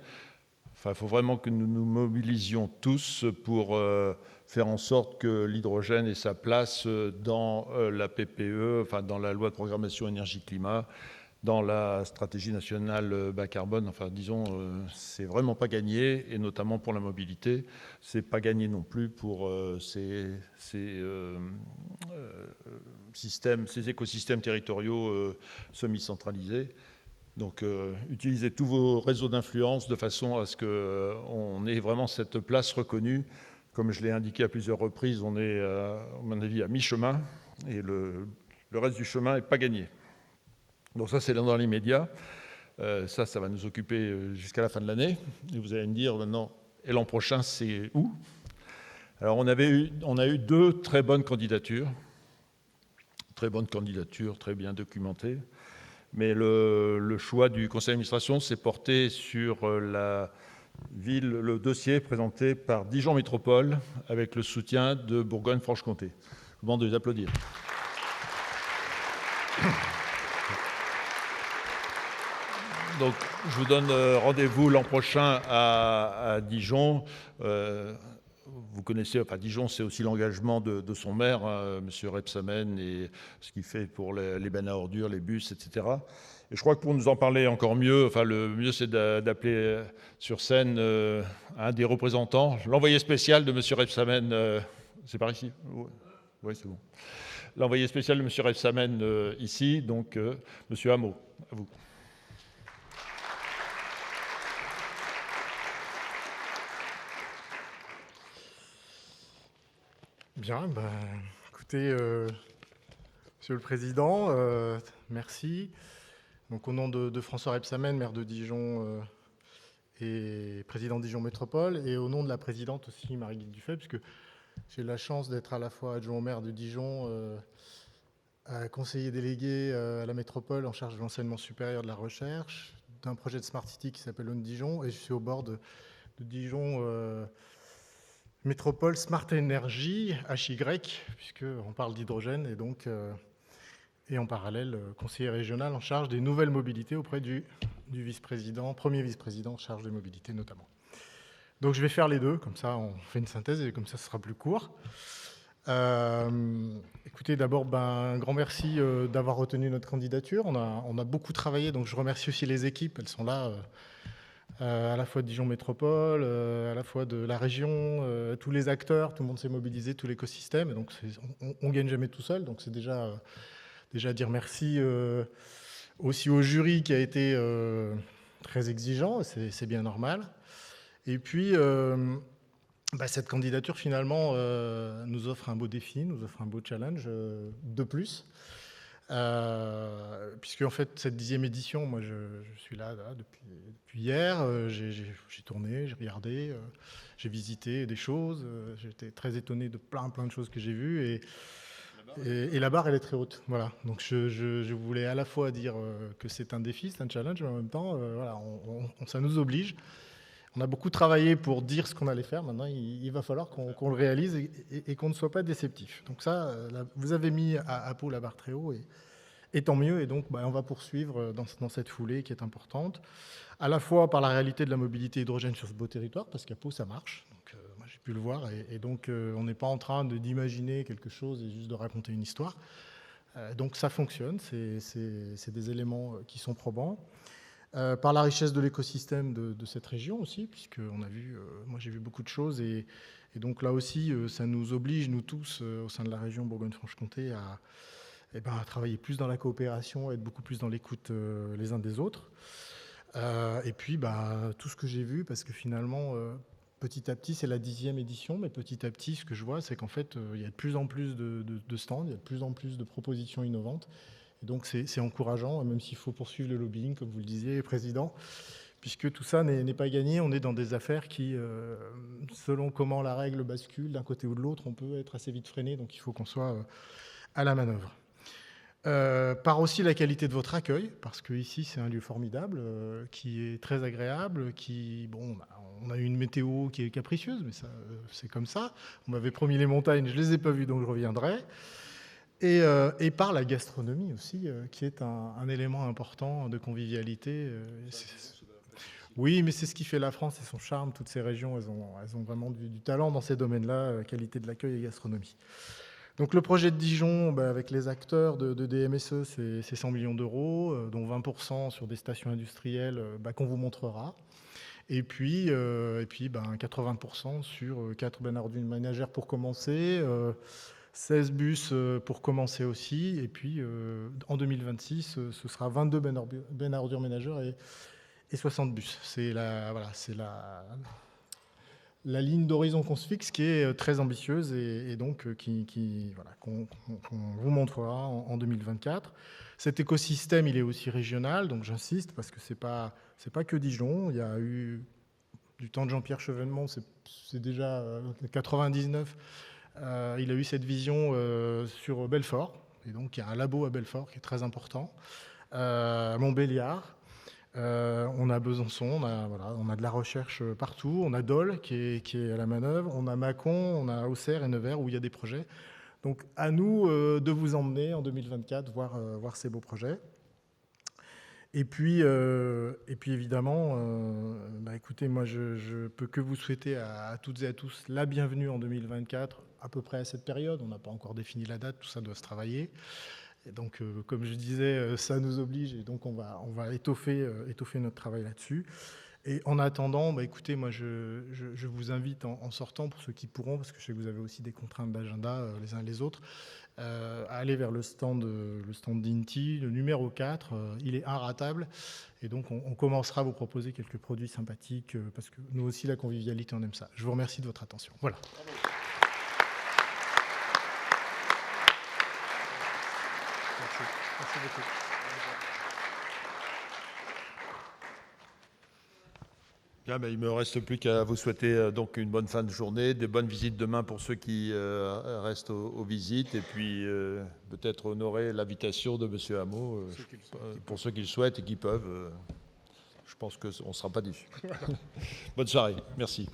Speaker 6: il faut vraiment que nous nous mobilisions tous pour faire en sorte que l'hydrogène ait sa place dans la PPE, enfin dans la loi de programmation énergie-climat, dans la stratégie nationale bas carbone. Enfin, disons, c'est vraiment pas gagné, et notamment pour la mobilité. C'est pas gagné non plus pour ces écosystèmes territoriaux semi-centralisés. Donc, utilisez tous vos réseaux d'influence de façon à ce qu'on ait vraiment cette place reconnue. Comme je l'ai indiqué à plusieurs reprises, on est, à mon avis, à mi-chemin, et le reste du chemin n'est pas gagné. Donc ça, c'est dans l'immédiat. Ça va nous occuper jusqu'à la fin de l'année. Et vous allez me dire maintenant, et l'an prochain, c'est où? Alors, on a eu 2 très bonnes candidatures, très bien documentées. Mais le choix du conseil d'administration s'est porté sur le dossier présenté par Dijon Métropole avec le soutien de Bourgogne-Franche-Comté. Je vous demande de les applaudir. Donc, je vous donne rendez-vous l'an prochain à Dijon. Vous connaissez, enfin Dijon, c'est aussi l'engagement de son maire, M. Rebsamen, et ce qu'il fait pour les bennes à ordures, les bus, etc. Et je crois que pour nous en parler encore mieux, enfin le mieux c'est d'appeler sur scène un des représentants, l'envoyé spécial de M. Rebsamen. C'est par ici? Oui, c'est bon. L'envoyé spécial de M. Rebsamen ici, donc M. Hameau, à vous.
Speaker 7: Bien, écoutez, Monsieur le Président, merci. Donc, au nom de François Rebsamen, maire de Dijon et président de Dijon Métropole, et au nom de la présidente aussi, Marie-Guy Dufay, puisque j'ai la chance d'être à la fois adjoint au maire de Dijon, conseiller délégué à la métropole en charge de l'enseignement supérieur de la recherche, d'un projet de Smart City qui s'appelle On Dijon, et je suis au bord de Dijon Métropole Smart Energy, HY, puisqu'on parle d'hydrogène, et donc, et en parallèle, conseiller régional en charge des nouvelles mobilités auprès du vice-président, premier vice-président en charge des mobilités notamment. Donc je vais faire les deux, comme ça on fait une synthèse et comme ça ce sera plus court. Écoutez, d'abord, un grand merci d'avoir retenu notre candidature. On a beaucoup travaillé, donc je remercie aussi les équipes, elles sont là. À la fois de Dijon Métropole, à la fois de la région, tous les acteurs, tout le monde s'est mobilisé, tout l'écosystème. Et donc, on ne gagne jamais tout seul. Donc, c'est déjà dire merci aussi au jury qui a été très exigeant. C'est bien normal. Et puis, cette candidature, finalement, nous offre un beau défi, nous offre un beau challenge de plus. Puisque en fait cette 10e édition, moi je suis là depuis hier, j'ai tourné, j'ai regardé, j'ai visité des choses, j'étais très étonné de plein de choses que j'ai vues et la barre elle est très haute. Voilà, donc je voulais à la fois dire que c'est un défi, c'est un challenge, mais en même temps voilà, ça nous oblige. On a beaucoup travaillé pour dire ce qu'on allait faire. Maintenant, il va falloir qu'on le réalise et qu'on ne soit pas déceptif. Donc ça, vous avez mis à Pau la barre très haut et tant mieux. Et donc, on va poursuivre dans cette foulée qui est importante, à la fois par la réalité de la mobilité hydrogène sur ce beau territoire, parce qu'à Pau, ça marche. Donc, moi, j'ai pu le voir. Et donc, on n'est pas en train d'imaginer quelque chose et juste de raconter une histoire. Donc, ça fonctionne. C'est des éléments qui sont probants. Par la richesse de l'écosystème de cette région aussi, puisqu'on a vu, moi j'ai vu beaucoup de choses, et donc là aussi, ça nous oblige, nous tous, au sein de la région Bourgogne-Franche-Comté, à travailler plus dans la coopération, à être beaucoup plus dans l'écoute les uns des autres. Et puis, tout ce que j'ai vu, parce que finalement, petit à petit, c'est la 10e édition, mais petit à petit, ce que je vois, c'est qu'en fait, il y a de plus en plus de stands, il y a de plus en plus de propositions innovantes. Et donc c'est encourageant, même s'il faut poursuivre le lobbying, comme vous le disiez, Président, puisque tout ça n'est pas gagné. On est dans des affaires qui, selon comment la règle bascule d'un côté ou de l'autre, on peut être assez vite freiné, donc il faut qu'on soit à la manœuvre. Par aussi la qualité de votre accueil, parce qu'ici c'est un lieu formidable, qui est très agréable, on a eu une météo qui est capricieuse, mais ça, c'est comme ça. On m'avait promis les montagnes, je ne les ai pas vues, donc je reviendrai. Et par la gastronomie aussi, qui est un élément important de convivialité. Oui, mais c'est ce qui fait la France et son charme. Toutes ces régions, elles ont vraiment du talent dans ces domaines-là, qualité de l'accueil et gastronomie. Donc le projet de Dijon, avec les acteurs de DMSE, c'est 100 millions d'euros, dont 20% sur des stations industrielles qu'on vous montrera. Et puis 80% sur 4 Bernardines ménagères pour commencer, 16 bus pour commencer aussi. Et puis en 2026, ce sera 22 Bernardines ménagères et 60 bus. C'est la ligne d'horizon qu'on se fixe, qui est très ambitieuse et donc qu'on vous montrera en 2024. Cet écosystème, il est aussi régional, donc j'insiste, parce que c'est pas que Dijon. Il y a eu, du temps de Jean-Pierre Chevènement, c'est déjà 99, il a eu cette vision sur Belfort, et donc il y a un labo à Belfort qui est très important. Montbéliard, on a Besançon, on a de la recherche partout, on a Dole qui est à la manœuvre, on a Mâcon, on a Auxerre et Nevers où il y a des projets. Donc à nous de vous emmener en 2024 voir ces beaux projets. Et puis évidemment, écoutez, moi je peux que vous souhaiter à toutes et à tous la bienvenue en 2024, à peu près à cette période. On n'a pas encore défini la date, tout ça doit se travailler. Et donc, comme je disais, ça nous oblige et donc on va étoffer notre travail là-dessus. Et en attendant, écoutez, moi je vous invite en sortant, pour ceux qui pourront, parce que je sais que vous avez aussi des contraintes d'agenda les uns les autres, à aller vers le stand d'Inti, le numéro 4, il est inratable. Et donc on commencera à vous proposer quelques produits sympathiques, parce que nous aussi, la convivialité, on aime ça. Je vous remercie de votre attention. Voilà. Merci beaucoup.
Speaker 6: Bien, il ne me reste plus qu'à vous souhaiter donc une bonne fin de journée, de bonnes visites demain pour ceux qui restent aux visites, et puis peut-être honorer l'invitation de M. Hameau pour ceux qui le souhaitent et qui peuvent. Je pense qu'on ne sera pas déçus. Bonne soirée. Merci.